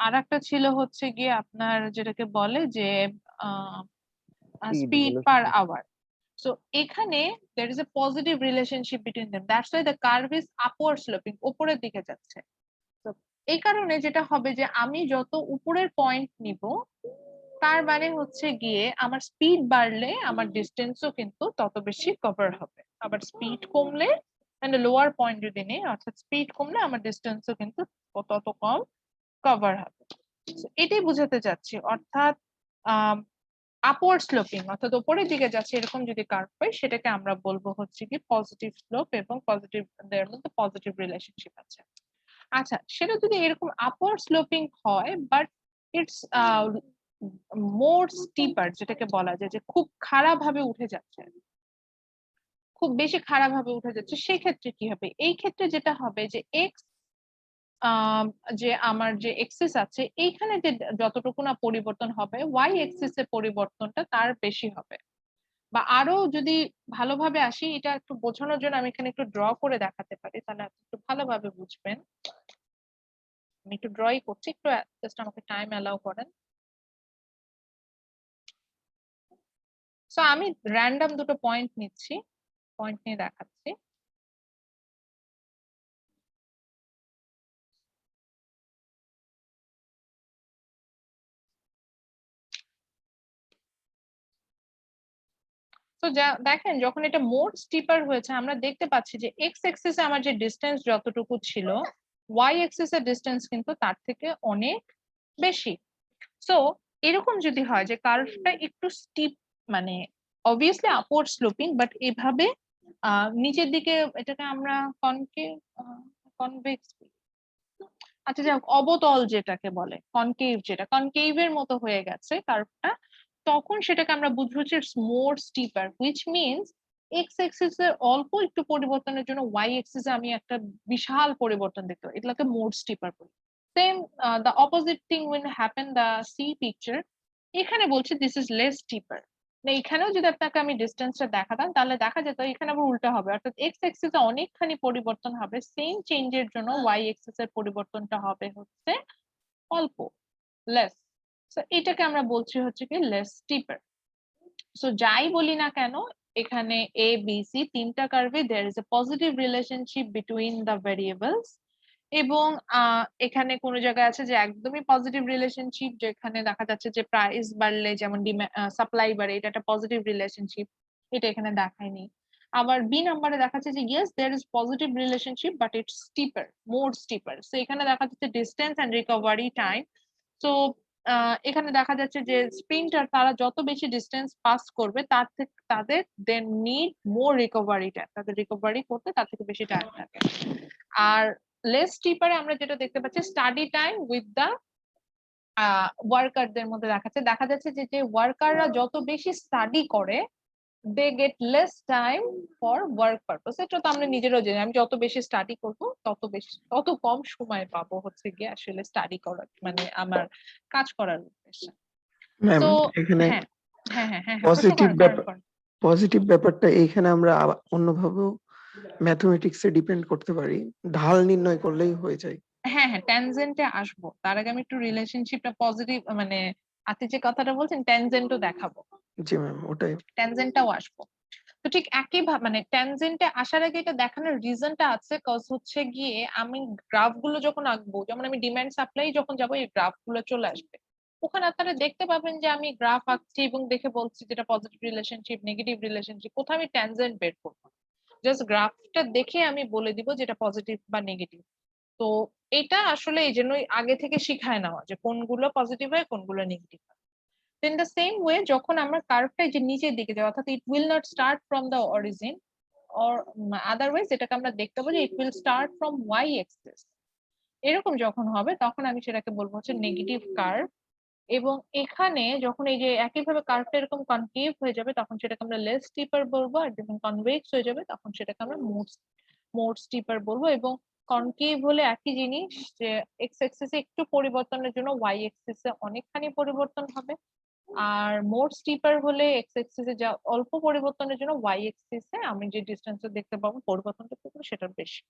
আর একটা ছিল হচ্ছে গিয়ে আপনার যেটাকে বলে যে স্পিড পার আওয়ার। So এখানে there is a positive relationship between them, that's why the curve is upward sloping, উপরের দিকে যাচ্ছে। So এই কারণে যেটা হবে যে আমি যত উপরের পয়েন্ট নিব তার মানে হচ্ছে গিয়ে আমার স্পিড বাড়লে আমার ডিস্টেন্সও কিন্তু তত বেশি কভার হবে, আবার স্পিড কমলে মানে লোয়ার পয়েন্ট যদি নেই অর্থাৎ স্পিড কমলে আমার ডিস্টেন্সও কিন্তু তত কম কভার হবে। So, এটাই বোঝাতে চাচ্ছি, অর্থাৎ আপওয়ার্ড স্লোপিং অর্থাৎ উপরের দিকে যাচ্ছে এরকম যদি কার্ভ হয় সেটাকে আমরা বলবো হচ্ছে কি পজিটিভ স্লোপ এবং পজিটিভ এর মধ্যে পজিটিভ রিলেশনশিপ আছে। আচ্ছা, সেটা যদি এরকম আপওয়ার্ড স্লোপিং হয় বাট ইটস মোর স্টিপার, যেটাকে বলা যায় যে খুব খারাপ ভাবে উঠে যাচ্ছে, খুব বেশি খারাপ ভাবে উঠে যাচ্ছে, সেই ক্ষেত্রে কি হবে? এই ক্ষেত্রে যেটা হবে যে এক্স যে আমার যে এক্সিস আছে এইখানে যে যতটুকু না পরিবর্তন হবে ওয়াই এক্সিস এর পরিবর্তনটা তার বেশি হবে। বা আরো যদি ভালোভাবে আসি, এটা একটু বোঝানোর জন্য আমি এখানে একটু ড্র করে দেখাতে পারি, তাহলে আপনি একটু ভালোভাবে বুঝবেন। আমি একটু ড্রই করছি, একটু জাস্ট আমাকে টাইম অ্যালাউ করেন। সো আমি র্যান্ডম দুটো পয়েন্ট নিচ্ছি, পয়েন্ট নিয়ে দেখাচ্ছি। তো দেখেন যখন এটা মোর স্টিপার হয়েছে আমরা দেখতে পাচ্ছি যে এক্স এক্সিসে আমার যে ডিস্টেন্স যতটুকু ছিল ওয়াই এক্সিসের ডিস্টেন্স কিন্তু তার থেকে অনেক বেশি। সো এরকম যদি হয় যে কার্ভটা একটু স্টিপ, মানে অবভিয়াসলি আপওয়ার্ড স্লোপিং, বাট এভাবে নিচের দিকে, এটাকে আমরা কনভেক্স, আচ্ছা যাক অবতল যেটাকে বলে কনকেভ, যেটা কনকেভের মতো হয়ে গেছে কার্ভটা, তখন সেটাকে আমরা বুঝবো যে it's more stripper, which means x axis এর অল্প একটু পরিবর্তনের জন্য ওয়াই এক্সিসে আমি একটা বিশাল পরিবর্তন দেখতে পাই, এটাকে মোর স্টিপার বলি। Same the opposite thing will happen the sea picture. এখানে বলছে দিস ইজ লেস স্টিপার, এখানেও যদি আপনাকে আমি ডিস্টেন্সটা দেখাতাম তাহলে দেখা যেত এখানে আবার উল্টা হবে, অর্থাৎ এক্স এক্সিসে অনেকখানি পরিবর্তন হবে, সেম চেঞ্জের জন্য ওয়াই এক্সিস এর পরিবর্তনটা হবে হচ্ছে অল্প, লেস। সো এটাকে আমরা বলছি হচ্ছে কি লেস স্টিপার। সো যাই বলি না কেন এখানে এ বি সি তিনটা কার্ভে there is a positive relationship between the variables, এবং এখানে কোনো জায়গায় আছে যে একদমই পজিটিভ রিলেশনশিপ, যেখানে দেখা যাচ্ছে যে প্রাইস বাড়লে যেমন সাপ্লাই বাড়ে, এটা একটা পজিটিভ রিলেশনশিপ, এটা এখানে দেখায়নি। আবার বি নাম্বারে দেখা যাচ্ছে যে yes there is positive relationship but it's steeper, more steeper. So এখানে দেখা যাচ্ছে distance and recovery time. So এখানে দেখা যাচ্ছে যে স্প্রিন্টার তারা যত বেশি ডিস্টেন্স পাস করবে তার থেকে তাদের they need more recovery time, তাদের রিকভারি করতে তার থেকে বেশি টাইম লাগে। আর লেস স্টিপারে আমরা যেটা দেখতে পাচ্ছি স্টাডি টাইম উইথ দ্য ওয়ার্কারদের মধ্যে দেখা যাচ্ছে যে ওয়ার্কাররা যত বেশি স্টাডি করে they get less time for work purpose. এটা তো আমরা নিজেরাও জানি, আমি যত বেশি স্টাডি করব তত কম সময় পাবো হচ্ছে গিয়ে আসলে স্টাডি করার, মানে আমার কাজ করার উদ্দেশ্যে। ম্যাম তো এখানে হ্যাঁ হ্যাঁ হ্যাঁ হ্যাঁ প্রশ্ন পজিটিভ করেন করেন। পজিটিভ ব্যাপারটা এইখানে আমরা অন্যভাবেও ম্যাথমেটিক্সে ডিপেন্ড করতে পারি, ঢাল নির্ণয় করলেই হয়ে যায়। হ্যাঁ হ্যাঁ ট্যানজেন্টে আসবো, তার আগে আমি একটু রিলেশনশিপটা পজিটিভ, মানে আপনি যে কথাটা বলছেন ট্যানজেন্টও দেখাবো, জি ম্যাম ওটাই। ট্যানজেন্টটাও আসবো। তো ঠিক একই ভাবে মানে ট্যানজেন্টে আসার আগে এটা দেখানোর রিজনটা আছে, কজ হচ্ছে গিয়ে আমি গ্রাফ গুলো যখন আঁকবো, যেমন আমি ডিমান্ড সাপ্লাই যখন যাবো এই গ্রাফ গুলো চলে আসবে, ওখানে আপনারা দেখতে পাবেন যে আমি গ্রাফ আঁকছি এবং দেখে বলছি যেটা পজিটিভ রিলেশনশিপ নেগেটিভ রিলেশনশিপ, কোথাও আমি ট্যানজেন্ট বের করবো, জাস্ট গ্রাফটা দেখে আমি বলে দিব যেটা পজিটিভ বা নেগেটিভ। তো এটা আসলে এই জন্যই আগে থেকে শিখায় নেওয়া যে কোনগুলো পজিটিভ হয় কোনগুলো নেগেটিভ হয়। In the same way যখন আমরা কার্ভটা যে নিচের দিকে যাই, অর্থাৎ it will not start from the origin or otherwise এটাকে আমরা দেখতে পাবো যে it will start from y axis, এরকম যখন হবে তখন আমি সেটাকে বলবো হচ্ছে নেগেটিভ কার্ভ। এবং এখানে যখন এই যে একইভাবে কার্ভটা এরকম কনকেভ হয়ে যাবে তখন সেটাকে আমরা লেস স্টিপার বলবো, আর যখন কনভেক্স হয়ে যাবে তখন সেটাকে আমরা মোর স্টিপার বলবো। এবং কনকেভ হলে একই জিনিস যে এক্স এক্সিসে একটু পরিবর্তনের জন্য ওয়াই এক্সিসে অনেকখানি পরিবর্তন হবে, আর মোর স্টিপার হলে এক্স এক্সিসে যা অল্প পরিবর্তনের জন্য ওয়াই এক্সিসে আমি যে ডিস্টেন্সটা দেখতে পাবো পরিবর্তনটা কিন্তু সেটার বেশি।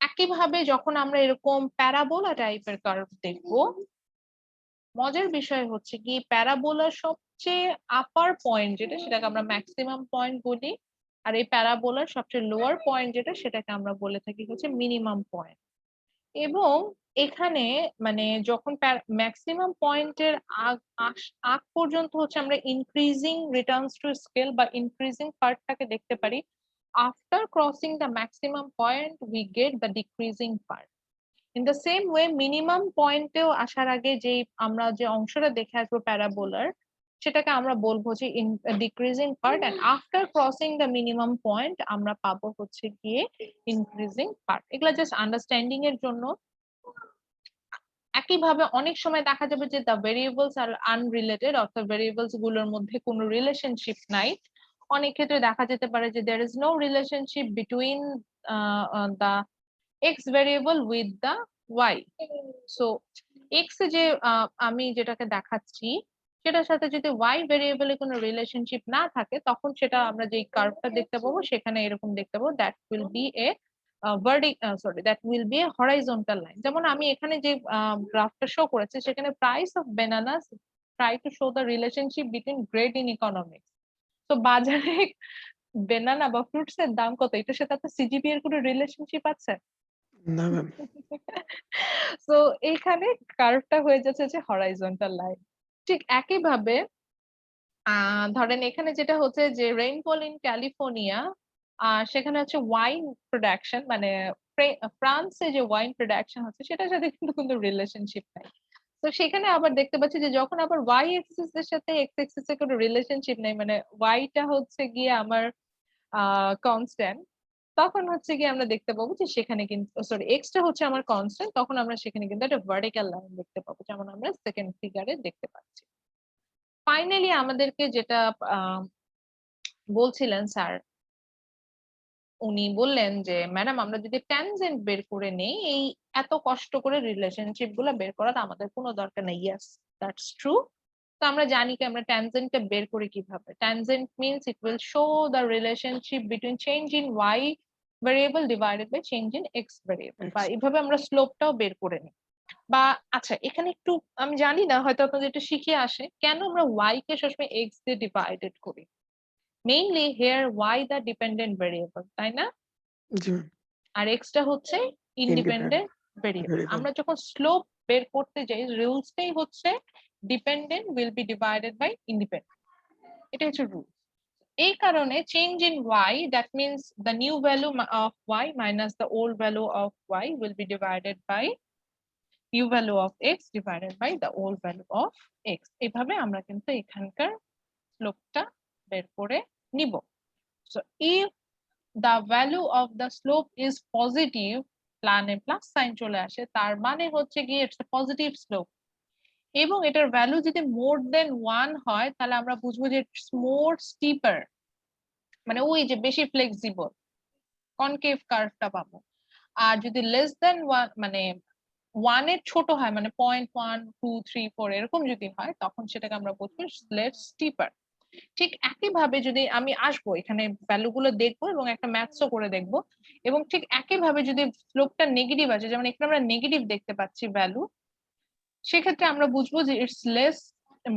একইভাবে যখন আমরা এরকম প্যারাবোলা টাইপের কার্ভ দেখবো, মজার বিষয় হচ্ছে কি প্যারাবোলার সবচেয়ে আপার পয়েন্ট যেটা সেটাকে আমরা ম্যাক্সিমাম পয়েন্ট বলি, আর এই প্যারাবোলার সবচেয়ে লোয়ার পয়েন্ট যেটা সেটাকে আমরা বলে থাকি হচ্ছে মিনিমাম পয়েন্ট। এবং এখানে মানে যখন ম্যাক্সিমাম পয়েন্টের আগ পর্যন্ত হচ্ছে আমরা ইনক্রিজিং রিটার্নস টু স্কেল বা ইনক্রিজিং পার্টটাকে দেখতে পারি। After crossing the maximum point we get the decreasing part. In the same way minimum পয়েন্টেও আসার আগে যে আমরা যে অংশটা দেখে আসবো প্যারাবোলার, সেটাকে আমরা বলবো যে decreasing part, and after crossing the minimum point আমরা পাবো হচ্ছে গিয়ে ইনক্রিজিং পার্ট। এগুলা জাস্ট আন্ডারস্ট্যান্ডিং এর জন্য। একইভাবে অনেক সময় দেখা যাবে যে দ্য ভেরিয়েবলস আর আনরিলেটেড, অর্থাৎ ভেরিয়েবলস গুলোর মধ্যে কোনো রিলেশনশিপ নাই। অনেক ক্ষেত্রে দেখা যেতে পারে যে there is no relationship between the x variable with the y. So x এ যে আমি যেটাকে দেখাচ্ছি সেটার সাথে যদি y ভেরিয়েবলে কোনো রিলেশনশিপ না থাকে, তখন সেটা আমরা যে কার্ভটা দেখতে পাবো সেখানে এরকম দেখতে পাবো, that will be a that will be a horizontal line. যেমন আমি এখানে যে গ্রাফটা শো করেছে সেখানে price of bananas try to show the relationship between grade in economics. তো বাজারে বেনানা বা ফ্রুটস এর দাম কত, এটার সাথে আপনার সিজিপি এর কোনো রিলেশনশিপ আছে? না ম্যাম। সো এইখানে কার্ভটা হয়ে যাচ্ছে যে হরাইজন্টাল লাইন। ঠিক একইভাবে ধরেন এখানে যেটা হচ্ছে যে রেইনফল ইন ক্যালিফোর্নিয়া, সেখানে হচ্ছে ওয়াইন প্রোডাকশন, মানে ফ্রান্সে যে ওয়াইন প্রোডাকশন হচ্ছে সেটার সাথে কিন্তু কোনো রিলেশনশিপ নাই। তো সেখানে আবার দেখতে পাচ্ছি যে যখন আবার ওয়াই এক্সিস এর সাথে এক্স এক্সিস এর কোনো রিলেশনশিপ নেই, মানে ওয়াইটা হচ্ছে গিয়ে আমার কনস্ট্যান্ট, তখন হচ্ছে গিয়ে আমরা দেখতে পাবো যে সেখানে কিন্তু সরি এক্সটা হচ্ছে আমার কনস্ট্যান্ট, তখন আমরা সেখানে কিন্তু একটা ভার্টিক্যাল লাইন দেখতে পাবো, যেমন আমরা সেকেন্ড ফিগারে দেখতে পাচ্ছি। ফাইনালি আমাদেরকে যেটা বলছিলেন স্যার, উনি বললেন যে ম্যাডাম আমরা যদি ট্যানজেন্ট বের করে নেই, এই এত কষ্ট করে রিলেশনশিপ গুলো বের করার আমাদের কোনো দরকার নেই। Yes, that's true. তো আমরা জানি কি আমরা ট্যানজেন্টটা বের করি কিভাবে। Tangent means it will show the relationship between change in Y variable divided by change in X variable, বা এইভাবে আমরা স্লোপটাও বের করে নিই। বা আচ্ছা এখানে একটু আমি জানি না, হয়তো আপনাদের এটা শিখে আসে, কেন আমরা ওয়াই কে সবসময় এক্স দিয়ে ডিভাইডেড করি। Mainly here Y the dependent variable, তাই না? জি ম্যাম। আর এক্সটা হচ্ছে ইন্ডিপেন্ডেন্ট ভেরিয়েবল। ভেরিয়েবল। আমরা যখন স্লোপ বের করতে যাই রুলসটাই হচ্ছে dependent will be divided by independent, এটা হচ্ছে রুল। এই কারণে change in Y, that means the new value of Y minus the old value of Y will be divided by new value of X divided by the old value of x. এভাবে আমরা কিন্তু এখানকার স্লোপটা বের করে নিব। So if the value of the slope is positive, প্লানে plus sign চলে আসে, তার মানে হচ্ছে কি ইটস a পজিটিভ স্লোপ। এবং এটার ভ্যালু যদি মোর দেন 1 হয় তাহলে আমরা বুঝবো যে ইটস মোর স্টিপার, মানে ওই যে বেশি ফ্লেক্সিবল কনকেভ কার্ভটা পাবো। আর যদি লেস দেন 1 মানে 1 এর ছোট হয়, মানে 0.1 2 3 4 এরকম যদি হয়, তখন সেটাকে আমরা বলবো লেস স্টিপার। ঠিক একইভাবে যদি আমি আসবো এখানে ভ্যালুগুলো দেখবো এবং একটা ম্যাথসও করে দেখবো, এবং ঠিক একইভাবে যদি স্লোপটা নেগেটিভ আছে, যেমন এখানে আমরা নেগেটিভ দেখতে পাচ্ছি ভ্যালু, সেক্ষেত্রে আমরা বুঝবো যে ইটস লেস,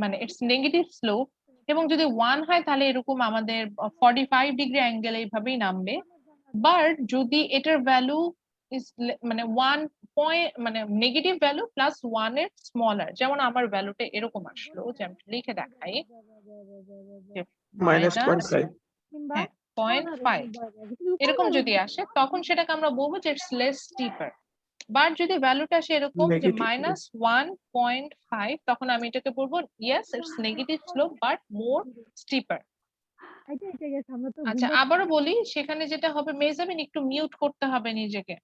মানে ইটস নেগেটিভ স্লোপ। এবং যদি 1 হয় তাহলে এরকম আমাদের 45 ডিগ্রি অ্যাঙ্গেল এইভাবেই নামবে। বাট যদি এটার ভ্যালু ইজ মানে 1 পয়েন্ট, মানে নেগেটিভ ভ্যালু প্লাস 1 এর স্মলার, যেমন আমার ভ্যালুটা এরকম আসলো, যে আমি লিখে দেখাই যে -0.5। হ্যাঁ 0.5 এরকম যদি আসে, তখন সেটাকে আমরা বলবো যে ইটস লেস স্টিপার। বাট যদি ভ্যালুটা আসে এরকম যে -1.5, তখন আমি এটাকে বলবো yes it's negative slope but more stripper. আচ্ছা আবারও বলি, সেখানে যেটা হবে মেজাবিন একটু মিউট করতে হবে নিজেকে।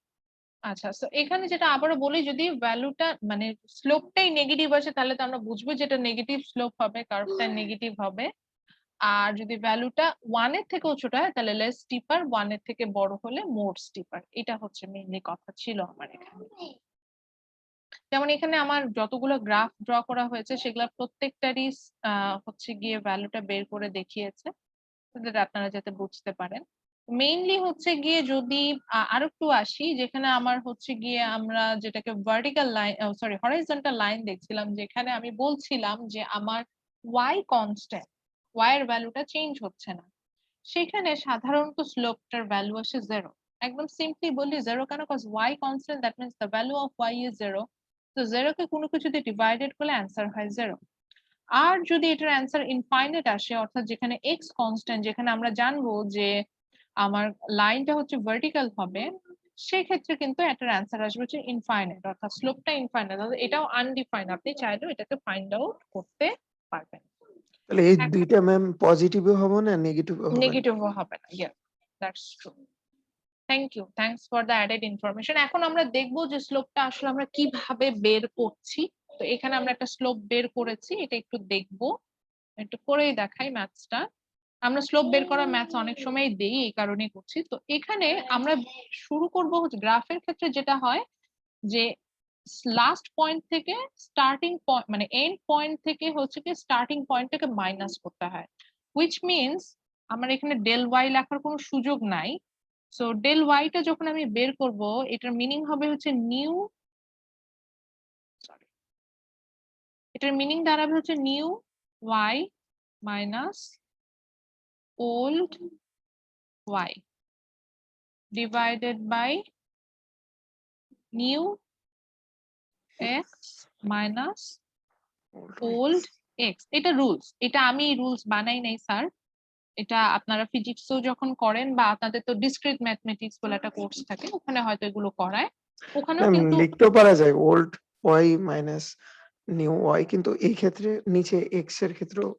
আচ্ছা তো এখানে যেটা আবারও বলি, যদি ভ্যালুটা মানে স্লোপটাই নেগেটিভ আসে তাহলে তো আমরা বুঝবো যেটা নেগেটিভ স্লোপ হবে, কার্ভটা নেগেটিভ হবে। আর যদি ভ্যালুটা 1 এর থেকেও ছোট হয় তাহলে লেস স্টিপার, 1 এর থেকে বড় হলে মোর স্টিপার। এটা হচ্ছে মেইনলি কথা ছিল আমার এখানে। যেমন এখানে আমার যতগুলো গ্রাফ ড্র করা হয়েছে সেগুলা প্রত্যেকটারই হচ্ছে গিয়ে ভ্যালুটা বের করে দেখিয়েছে, আপনারা যাতে বুঝতে পারেন। মেইনলি হচ্ছে গিয়ে যদি আরো একটু আসি, যেখানে আমার হচ্ছে গিয়ে আমরা যেটাকে vertical line sorry horizontal line দেখছিলাম, যেখানে আমি বলছিলাম যে আমার ওয়াই কনস্ট্যান্ট, ওয়াই এর ভ্যালুটা চেঞ্জ হচ্ছে না। সেখানে সাধারণত স্লোপটার ভ্যালু আসে 0। একদম সিম্পলি বলি 0 কেন, cause y constant, that means the value of y is 0। তো 0 কে কোনো কিছু দিয়ে ডিভাইডেড করলে অ্যান্সার হয় 0। আর যদি এটার অ্যান্সার ইনফাইনাইট আসে, অর্থাৎ যেখানে x কনস্ট্যান্ট, যেখানে আমরা জানবো যে আমার লাইনটা হচ্ছে ভার্টিক্যাল হবে, সেক্ষেত্রে কিন্তু এটার অ্যান্সার আসবে হচ্ছে ইনফাইনাইট, অর্থাৎ স্লোপটা ইনফাইনাইট, এটাও আনডিফাইন্ড, আপনি চাইলেও এটাকে ফাইন্ড আউট করতে পারবেন। তাহলে এই এখন দুইটা ম্যাম পজিটিভও হবে না নেগেটিভও হবে না। নেগেটিভও হবে না। Yes, that's true. Thank you, thanks for the added information. এখন আমরা দেখবো যে স্লোপটা আসলে আমরা কিভাবে বের করছি। তো এখানে আমরা একটা স্লোপ বের করেছি, এটা একটু দেখবো, একটু করেই দেখাই ম্যাথসটা। আমরা স্লোপ বের করা ম্যাথস অনেক সময় দেই, এই কারণেই করছি। তো এখানে আমরা শুরু করব হচ্ছে গ্রাফের ক্ষেত্রে যেটা হয় যে লাস্ট পয়েন্ট থেকে স্টার্টিং পয়েন্ট, মানে এন্ড পয়েন্ট থেকে হচ্ছে কি স্টার্টিং পয়েন্টটাকে মাইনাস করতে হয়, হুইচ মিনস আমার এখানে ডেল ওয়াই লেখার কোনো সুযোগ নাই। সো ডেল ওয়াইটা যখন আমি বের করব, এটার মিনিং হবে হচ্ছে নিউ, সরি, এটার মিনিং দাঁড়াবে হচ্ছে new Y minus old Y divided by new x minus old x। এটা রুলস, এটা আমি রুলস বানাই নাই স্যার, এটা আপনারা ফিজিক্সও যখন করেন বা আপনাদের তো ডিসক্রিট ম্যাথমেটিক্স বলে একটা কোর্স থাকে, ওখানে হয়তো এগুলো করায়, ওখানেও ম্যাম কিন্তু লিখতেও পারা যায় old Y minus new Y, কিন্তু এই ক্ষেত্রে নিচে এক্স এর ক্ষেত্রেও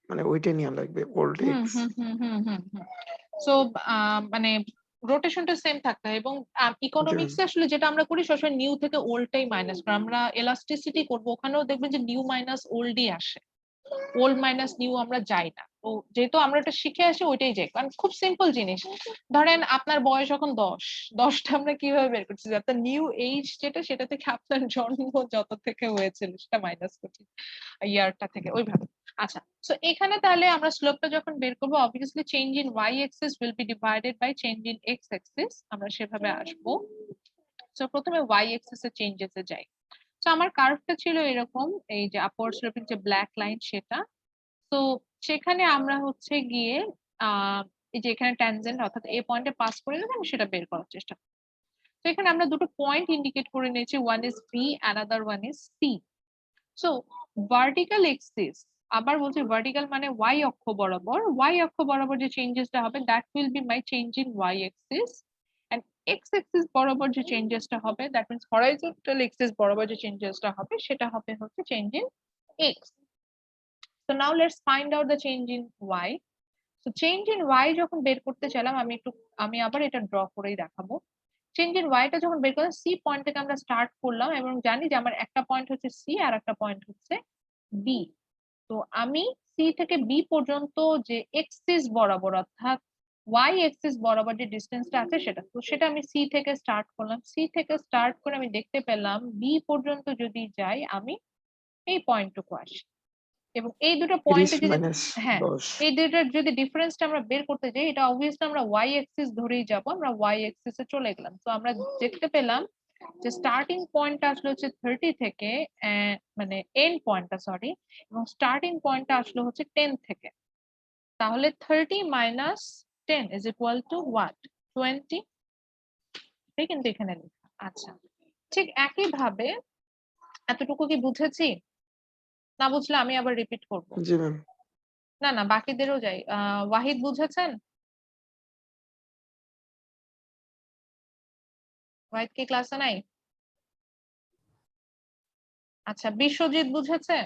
মানে ওইটা নেওয়া লাগবে ওল্ড হুম এক্স। হুম হুম হুম হুম হুম। সো মানে রোটেশনটা সেম থাকতে হয়, এবং ইকোনমিক্সে আসলে যেটা আমরা করি সবসময় নিউ থেকে ওল্ডটাই মাইনাস করি, আমরা এলাস্টিসিটি করবো, ওখানেও দেখবেন যে নিউ মাইনাস ওল্ডই আসে, ওল্ড মাইনাস নিউ আমরা যাই না। তো যেহেতু আমরা এটা শিখে আসি ওইটাই যাই, কারণ খুব সিম্পল জিনিস। ধরেন আপনার বয়স এখন 10টা আমরা কিভাবে বের করছি, আপনার নিউ এইজ যেটা, সেটা থেকে আপনার জন্ম যত থেকে হয়েছিল সেটা মাইনাস করছি ইয়ারটা থেকে, ওইভাবে। আচ্ছা, সো এখানে তাহলে আমরা স্লোপটা যখন বের করবো, obviously change in Y axis will be divided by change in X axis, আমরা সেভাবে আসবো। সো প্রথমে ওয়াই এক্সিস এর চেঞ্জেস এ যাই। তো আমার কার্ভটা ছিল এরকম, এই যে আপওয়ার্ড স্লোপিং যে ব্ল্যাক লাইন সেটা। তো সেখানে আমরা হচ্ছে গিয়ে এই যে এখানে ট্যানজেন্ট, অর্থাৎ এ পয়েন্টে পাস করে গেলে আমি সেটা বের করার চেষ্টা করি। তো এখানে আমরা দুটো পয়েন্ট ইন্ডিকেট করে নিয়েছি, one is B, another one is C. So vertical axis, আবার বলছি ভার্টিক্যাল মানে ওয়াই অক্ষ বরাবর, ওয়াই অক্ষ বরাবর যে চেঞ্জেসটা হবে that will be my change in Y axis, and X axis বরাবর যে চেঞ্জেসটা হবে দ্যাট মিন্স হরাইজন্টাল এক্সিস বরাবর যে চেঞ্জেসটা হবে সেটা হবে হচ্ছে change in x. So now let's find out the change in y. So change in y যখন বের করতে চাইলাম, আমি আবার এটা ড্র করেই দেখাবো। চেঞ্জ ইন y টা যখন বের করলাম, সি পয়েন্ট থেকে আমরা স্টার্ট করলাম এবং জানি যে আমার একটা পয়েন্ট হচ্ছে সি আর একটা পয়েন্ট হচ্ছে বি। তো আমি সি থেকে বি পর্যন্ত যে এক্সিস বরাবর, অর্থাৎ ওয়াই এক্সিস বরাবর যে ডিস্টেন্সটা আছে সেটা, তো সেটা আমি সি থেকে স্টার্ট করলাম। সি থেকে স্টার্ট করে আমি দেখতে পেলাম বি পর্যন্ত যদি যাই আমি এই পয়েন্টটুকু আসি, এবং এই দুটো 30 পয়েন্টে যদি, মাইনাস হ্যাঁ, 10। এই দুটোর যদি ডিফারেন্সটা আমরা বের করতে যাই, এটা অবভিয়াসলি আমরা ওয়াই এক্সিস ধরেই যাব, আমরা ওয়াই এক্সিসে চলে গেলাম। তো আমরা দেখতে পেলাম যে স্টার্টিং পয়েন্টটা আসলে হচ্ছে 30 থেকে, মানে এন্ড পয়েন্টটা, সরি, এবং স্টার্টিং পয়েন্টটা আসলে হচ্ছে 10 থেকে। তাহলে 30 minus 10 is equal two what, 20। ঠিক, কিন্তু এখানে লেখা। আচ্ছা, ঠিক একই ভাবে এতটুকু কি বুঝেছি? না বুঝলে আমি আবার রিপিট করব। জি ম্যাম। না না, বাকিদেরও যাই। ওয়াহিদ বুঝেছেন? ওয়াহিদ কি ক্লাসে নাই? আচ্ছা, বিশ্বজিৎ বুঝেছে?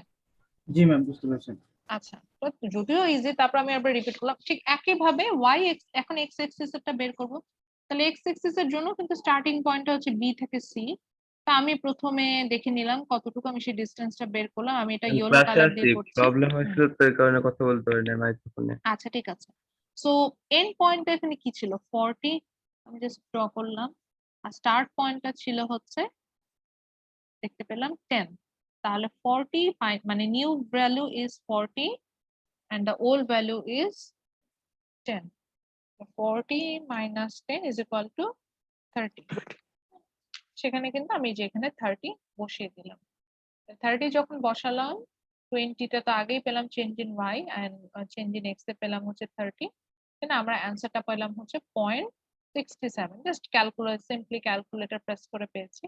জি ম্যাম, বুঝতে পারছেন। আচ্ছা, তো যদিও ইজি, তারপর আমি আবার রিপিট করলাম। ঠিক একই ভাবে ওয়াই এক্স, এখন এক্স এক্সিস এরটা বের করব। তাহলে এক্স এক্সিস এর জন্য কিন্তু স্টার্টিং পয়েন্টটা হচ্ছে বি থেকে সি। তা আমি প্রথমে দেখে নিলাম কতটুকু আমি সেই ডিসটেন্সটা বের করলাম। আমি এটা ইয়েলো কালার দিয়ে করছি। প্রবলেম হয়েছিল তো এই কারণে কথা বলতে পারি না মাইক্রোফোনে। আচ্ছা, ঠিক আছে। সো এন্ড পয়েন্টটা এখানে কি ছিল, 40, আমি জাস্ট ড্র করলাম। আর স্টার্ট পয়েন্টটা ছিল হচ্ছে, দেখতে পেলাম 10। তাহলে 40 মানে new value is 40 and the old value is 10. So 40 minus 10 is equal to 30. সেখানে কিন্তু আমি যে এখানে 30 বসিয়ে দিলাম। 30 যখন বসালাম, 20টা তো আগেই পেলাম change in y, and change in x এ পেলাম হচ্ছে 30। না আমরা অ্যান্সারটা পেলাম হচ্ছে 0.67, জাস্ট সিম্পলি ক্যালকুলেটর প্রেস করে পেয়েছি।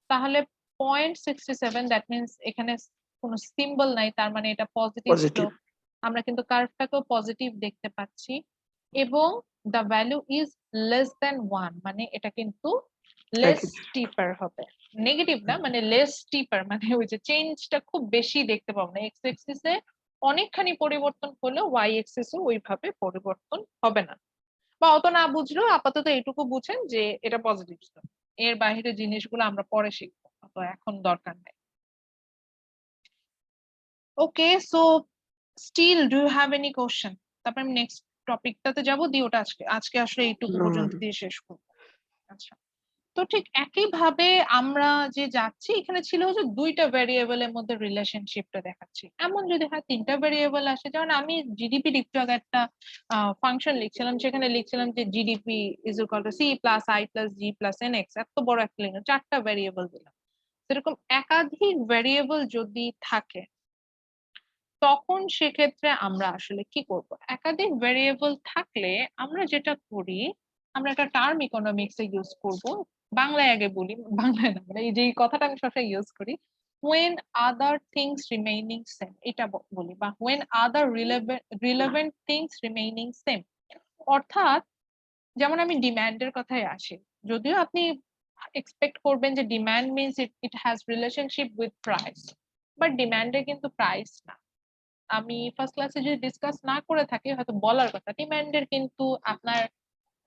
তাহলে 0.67, দ্যাট মিন্স এখানে কোনো সিম্বল নাই, তার মানে এটা পজিটিভ পজিটিভ স্লোপ। আমরা কিন্তু কার্ভটাকেও পজিটিভ দেখতে পাচ্ছি, এবং the value is less than 1, মানে এটা কিন্তু লেস একই। স্টিপার হবে। নেগেটিভ না, মানে লেস স্টিপার, মানে ওই যে চেঞ্জটা খুব বেশি দেখতে পাবো না। এক্স এক্সিসে অনেকখানি পরিবর্তন হলেও ওয়াই এক্সিসে ওইভাবে পরিবর্তন হবে না। বা অত না বুঝলেও আপাতত এইটুকু বুঝেন যে এটা পজিটিভ স্লোপ। এর বাইরে জিনিসগুলো আমরা পরে শিখবো, তো এখন দরকার নেই। Okay, so still do you have any question? তারপর আমি নেক্সট টপিকটাতে যাবো, দিয়ে ওটা আজকে আসলে এইটুকু না, পর্যন্ত দিয়ে শেষ করবো। আচ্ছা, তো ঠিক একইভাবে আমরা যে যাচ্ছি, এখানে ছিল যে দুইটা ভ্যারিয়েবলের মধ্যে রিলেশনশিপটা দেখাচ্ছি। এমন যদি হয় তিনটা ভ্যারিয়েবল আসে, যেমন আমি জিডিপি একটু আগে একটা ফাংশন লিখছিলাম, সেখানে লিখছিলাম যে GDP is equal to C plus I plus G plus N X, এত বড় একটা লিখলাম, চারটা ভ্যারিয়েবল দিলাম। সেরকম একাধিক ভ্যারিয়েবল যদি থাকে, তখন সেক্ষেত্রে আমরা আসলে কি করব? একাধিক ভ্যারিয়েবল থাকলে আমরা যেটা করি, আমরা একটা টার্ম ইকোনমিক্সে ইউজ করব। বাংলায় আগে বলি, বাংলায় না, মানে এই যে কথাটা আমি সবসময় ইউজ করি, when other things remaining same, এটা বলি, বা when other relevant things remaining same। অর্থাৎ যেমন আমি ডিমান্ডের কথায় আসি, যদিও আপনি এক্সপেক্ট করবেন যে demand means it has relationship with price, but ডিমান্ডে কিন্তু প্রাইস না। আমি ফার্স্ট ক্লাসে যদি ডিসকাস না করে থাকি, হয়তো বলার কথা, ডিমান্ডের কিন্তু আপনার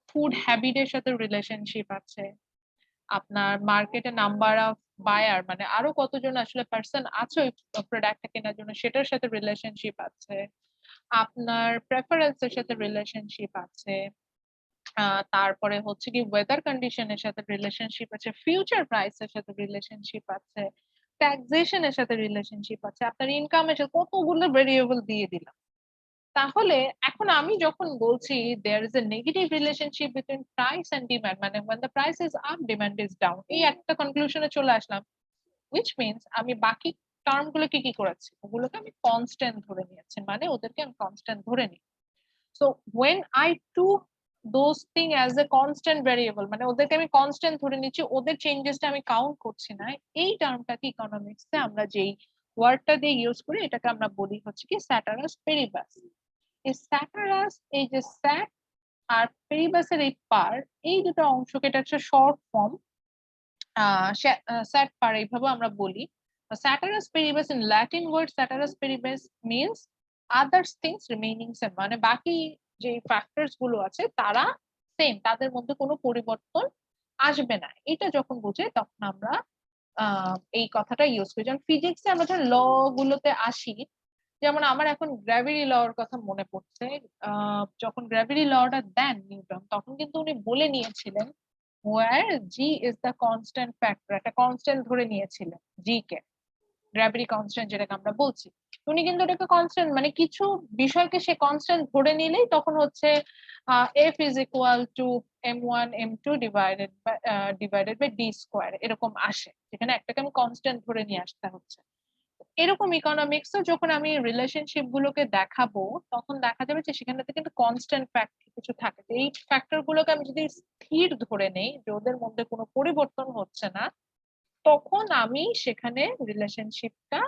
ফুড হ্যাবিটের সাথে রিলেশনশিপ আছে, আপনার মার্কেটে নাম্বার অফ বায়ার, মানে আরো কতজন আসলে পার্সন আছে ওই প্রোডাক্টটা কেনার জন্য, সেটার সাথে রিলেশনশিপ আছে, আপনার প্রেফারেন্সের সাথে রিলেশনশিপ আছে, তারপরে হচ্ছে কি ওয়েদার কন্ডিশনের সাথে রিলেশনশিপ আছে, ফিউচার প্রাইসের সাথে রিলেশনশিপ আছে, ট্যাক্সেশনের সাথে রিলেশনশিপ আছে, আপনার ইনকামের সাথে, কতগুলো ভেরিয়েবল দিয়ে দিলাম। তাহলে এখন আমি যখন বলছি there is a negative relationship between price and demand, মানে when the price is up demand is down, এই একটা কনক্লুশনে চলে আসলাম, which means আমি বাকি টার্ম গুলোকে কি করেছি, ওগুলোকে আমি কনস্ট্যান্ট ধরে নিয়েছি, মানে ওদেরকে আমি কনস্ট্যান্ট ধরে নিই। So when I took those thing as a constant variable, মানে ওদেরকে আমি কনস্ট্যান্ট ধরে নিচ্ছি, ওদের চেঞ্জেসটা আমি কাউন্ট করছি না, এই টার্মটাকে ইকোনমিক্সে আমরা যেই ওয়ার্ডটা দিয়ে ইউজ করি, এটাকে আমরা বলি হচ্ছে কি স্যাটারাস পেরিবাস। এই স্যাটারাস, এই যে স্যাট আর পেরিবাসের এই পার, এই দুটো অংশকে, এটা হচ্ছে শর্ট ফর্ম, স্যাট পার এইভাবে আমরা বলি। Ceteris paribus, in Latin word ceteris paribus means others things remaining same, মানে বাকি যে ফ্যাক্টরস গুলো আছে তারা সেম, তাদের মধ্যে কোনো পরিবর্তন আসবে না। এটা যখন বুঝে তখন আমরা এই কথাটা ইউজ করি। যেমন ফিজিক্সে আমরা যখন ল গুলোতে আসি, যেমন আমার এখন গ্র্যাভিটি লর কথা মনে পড়ছে, যখন গ্র্যাভিটি লটা দেন নিউটন, তখন কিন্তু উনি বলে নিয়েছিলেন where G is the constant factor, একটা কনস্ট্যান্ট ধরে নিয়েছিলেন জি কে, গ্র্যাভিটি কনস্ট্যান্ট যেটাকে আমরা বলছি। উনি কিন্তু এটাকে কনস্ট্যান্ট, মানে কিছু বিষয়কে সে কনস্ট্যান্ট ধরে নিলেই তখন হচ্ছে F is equal to m1 m2 divided by D square, এরকম আসে, যেখানে একটাকে আমি কনস্ট্যান্ট ধরে নিয়ে আসতে হচ্ছে। এরকম ইকোনমিক্সে যখন আমি রিলেশনশিপ গুলোকে দেখাবো, তখন দেখা যাবে যে সেখানে কিন্তু কনস্ট্যান্ট ফ্যাক্টর কিছু থাকে, যে এই ফ্যাক্টর গুলোকে আমি যদি স্থির ধরে নেই, যে ওদের মধ্যে কোনো পরিবর্তন হচ্ছে না, তখন আমি সেখানে রিলেশনশিপটা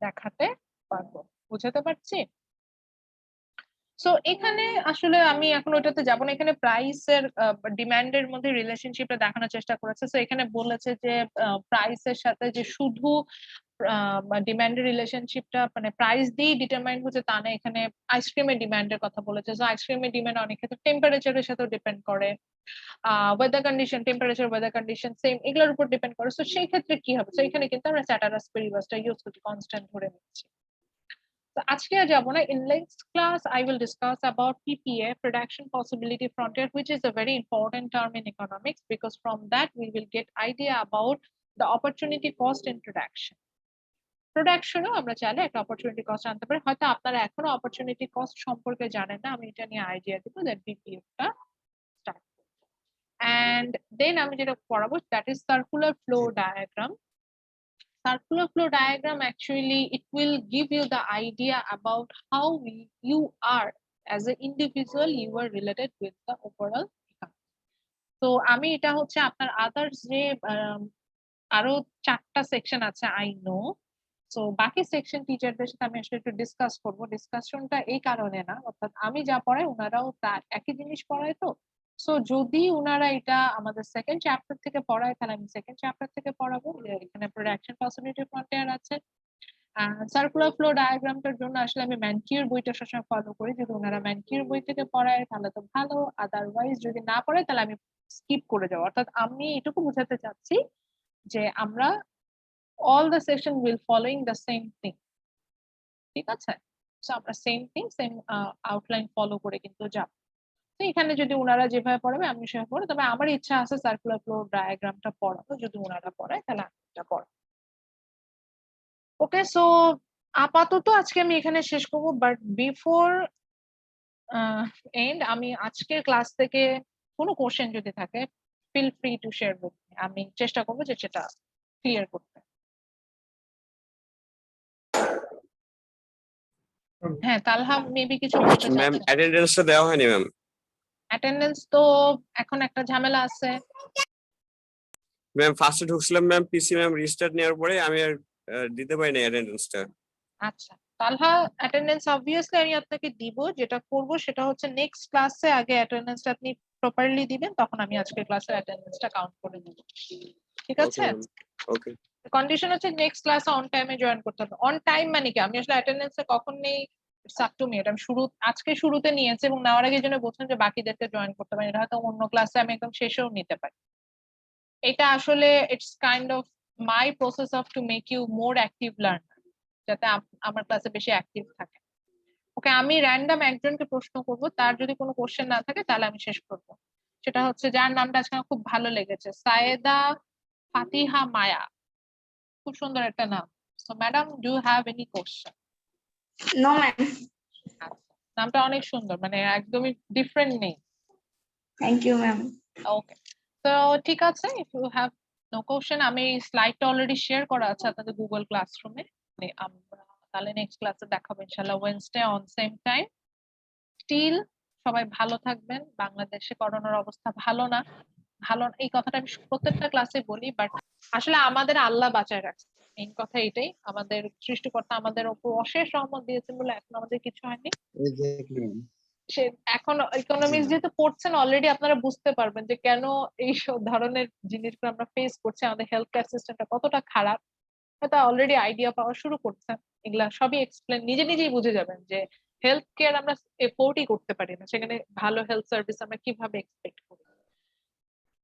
দেখাতে পারবো। বুঝাতে পারছি? সো এখানে আসলে আমি এখন ওইটাতে যাবো না, এখানে প্রাইসের ডিমান্ডের মধ্যে রিলেশনশিপটা দেখানোর চেষ্টা করেছে। সো এখানে বলেছে যে প্রাইসের সাথে যে শুধু ডিমান্ডের রিলেশনশিপটা মানে প্রাইস দিয়ে ডিটারমাইন হচ্ছে তা না, এখানে আইসক্রিমের ডিমান্ডের কথা বলেছে। সো আইসক্রিমের ডিমান্ড অনেক ক্ষেত্রে টেম্পারেচারের সাথেও ডিপেন্ড করে, weather condition, temperature, weather condition same, এগুলোর উপর ডিপেন্ড করে। সো সেই ক্ষেত্রে কি হবে? সো এখানে কিন্তু আমরা স্যাটারাস পেরিবাসটা ইউজ করছি, কনস্ট্যান্ট ধরে নিচ্ছি। So আজকে আর যাবো না, in next class I will discuss about PPA, production possibility frontier, which is a very important term in economics, because from that we will get idea about the opportunity cost in প্রোডাকশনও আমরা চাইলে একটা opportunity cost আনতে পারি। হয়তো আপনারা এখনো opportunity cost সম্পর্কে জানেন না, আমি এটা নিয়ে আইডিয়া দিব, দ্যাট বিপিএফ টা স্টার্ট। এন্ড দেন আমি যেটা পড়াবো, that is circular flow diagram. Circular flow diagram, actually it will give you the idea about how you are as an individual you are related with the overall economy. তো আমি এটা হচ্ছে আপনার others যে আরো 4টা সেকশন আছে I know, so বাকি সেকশন টিচারদের সাথে আমি আসলে একটু ডিসকাস করব। ডিসকাশনটা এই কারণে না, অর্থাৎ আমি যা পড়াই ওনারাও তার একই জিনিস পড়ায়, তো সো যদি ওনারা এটা আমাদের সেকেন্ড চ্যাপ্টার থেকে পড়ায় তাহলে আমি সেকেন্ড চ্যাপ্টার থেকে পড়াবো। এখানে প্রোডাকশন পসিবিলিটি ফ্রন্টিয়ার আছে। সার্কুলার ফ্লো ডায়াগ্রামটার জন্য আসলে আমি ম্যানকিউর বইটা সবসময় ফলো করি, যদি ওনারা ম্যানকিউর বই থেকে পড়ায় তাহলে তো ভালো, আদারওয়াইজ যদি না পড়ায় তাহলে আমি স্কিপ করে যাবো। অর্থাৎ আমি এটুকু বোঝাতে চাচ্ছি যে আমরা all the section will following the same thing, ঠিক আছে? সো আমরা same thing same outline follow করে কিন্তু যাব। তো এখানে যদি ওনারা যেভাবে পড়াবে আমি সেভাবে পড়ে, তবে আমার ইচ্ছা আছে সার্কুলার ফ্লো ডায়াগ্রামটা পড়াবো, যদি ওনারা পড়ায় তাহলে আমি এটা পড়াবো। ওকে, সো আপাতত আজকে আমি এখানে শেষ করবো, বাট বিফোর এন্ড আমি আজকের ক্লাস থেকে কোনো কোশ্চেন যদি থাকে feel free to share with me, আমি চেষ্টা করবো যে সেটা ক্লিয়ার করতে। হ্যাঁ, তালহা মেবি কিছু বলতে ম্যাম চাচ্ছেন। অ্যাটেন্ডেন্সটা দেওয়া হয়নি ম্যাম। অ্যাটেন্ডেন্স তো এখন একটা ঝামেলা আছে। ম্যাম ফার্স্টে ঢুকছিলাম ম্যাম, পিসি ম্যাম রিস্টার্ট নেওয়ার পরে আমি আর দিতে পারিনি অ্যাটেন্ডেন্সটা। আচ্ছা, তালহা অ্যাটেন্ডেন্স অবভিয়াসলি আমি আপনাকে দিব। যেটা করব সেটা হচ্ছে নেক্সট ক্লাসে আগে অ্যাটেন্ডেন্সটা আপনি প্রপারলি দিবেন, তখন আমি আজকের ক্লাসের অ্যাটেন্ডেন্সটা কাউন্ট করে নেব, ঠিক আছে? ওকে কন্ডিশন হচ্ছে নেক্সট ক্লাসে অন টাইমে জয়েন করতে হবে। অন টাইম মানে কি, আমি আসলে অ্যাটেন্ডেন্সে কখন নেই ইটস আপ টু মি। এটা আমি আজকে শুরুতে নিয়েছি এবং নেওয়ার আগে জন্য বলছেন যে বাকিদেরকে জয়েন করতে পারি, এটা হয়তো অন্য ক্লাসে আমি একদম শেষেও নিতে পারি। এটা আসলে it's kind of my process of to make you more active learner, যাতে আমার ক্লাসে বেশি অ্যাক্টিভ থাকে। ওকে, আমি র্যান্ডম একজনকে প্রশ্ন করব, তার যদি কোনো কোশ্চেন না থাকে তাহলে আমি শেষ করব। সেটা হচ্ছে যার নামটা আজকে আমার খুব ভালো লেগেছে, সায়েদা ফাতিহা মায়া, খুব সুন্দর একটা নাম। So madam, do you have any question? No ma'am. নামটা অনেক সুন্দর, মানে একদমই ডিফারেন্ট নেই। Thank you ma'am. ওকে, তো ঠিক আছে, if you have no question, আমি স্লাইডটা অলরেডি শেয়ার করা আছে আপনাদের গুগল ক্লাসরুমে। আমরা তাহলে নেক্সট ক্লাসে দেখাবো ইনশাআল্লাহ Wednesday on same time. Still সবাই ভালো থাকবেন। বাংলাদেশে করোনার অবস্থা ভালো না, এই কথাটা আমি প্রত্যেকটা ক্লাসে বলি, বাট আসলে আমাদের আল্লাহ বাঁচায় রাখছে, মেইন কথা এটাই। আমাদের সৃষ্টিকর্তা আমাদের উপর অশেষ রহমত দিয়েছেন বলে এখন আমাদের কিছু হয়নি। সে এখন ইকোনমিক্স যেহেতু পড়ছেন অলরেডি আপনারা বুঝতে পারবেন যে কেন এই সব ধরনের জিনিসগুলো আমরা ফেস করছি, আমাদের হেলথ কেয়ার সিস্টেমটা কতটা খারাপ। হয়তো অলরেডি আইডিয়া পাওয়া শুরু করছেন, এগুলা সবই এক্সপ্লেন নিজে নিজেই বুঝে যাবেন যে হেলথ কেয়ার আমরা এফোর্টই করতে পারি না, সেখানে ভালো হেলথ সার্ভিস আমরা কিভাবে এক্সপেক্ট করি।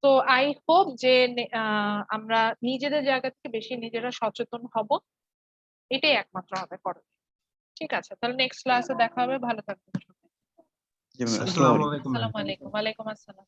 তো আই হোপ যে আমরা নিজেদের জায়গা থেকে বেশি নিজেরা সচেতন হব, এটাই একমাত্র হবে করণীয়। ঠিক আছে, তাহলে নেক্সট ক্লাসে দেখা হবে, ভালো থাকবেন। জি ম্যাম, আসসালামু আলাইকুম। আসসালামু আলাইকুম। ওয়ালাইকুম আসসালাম।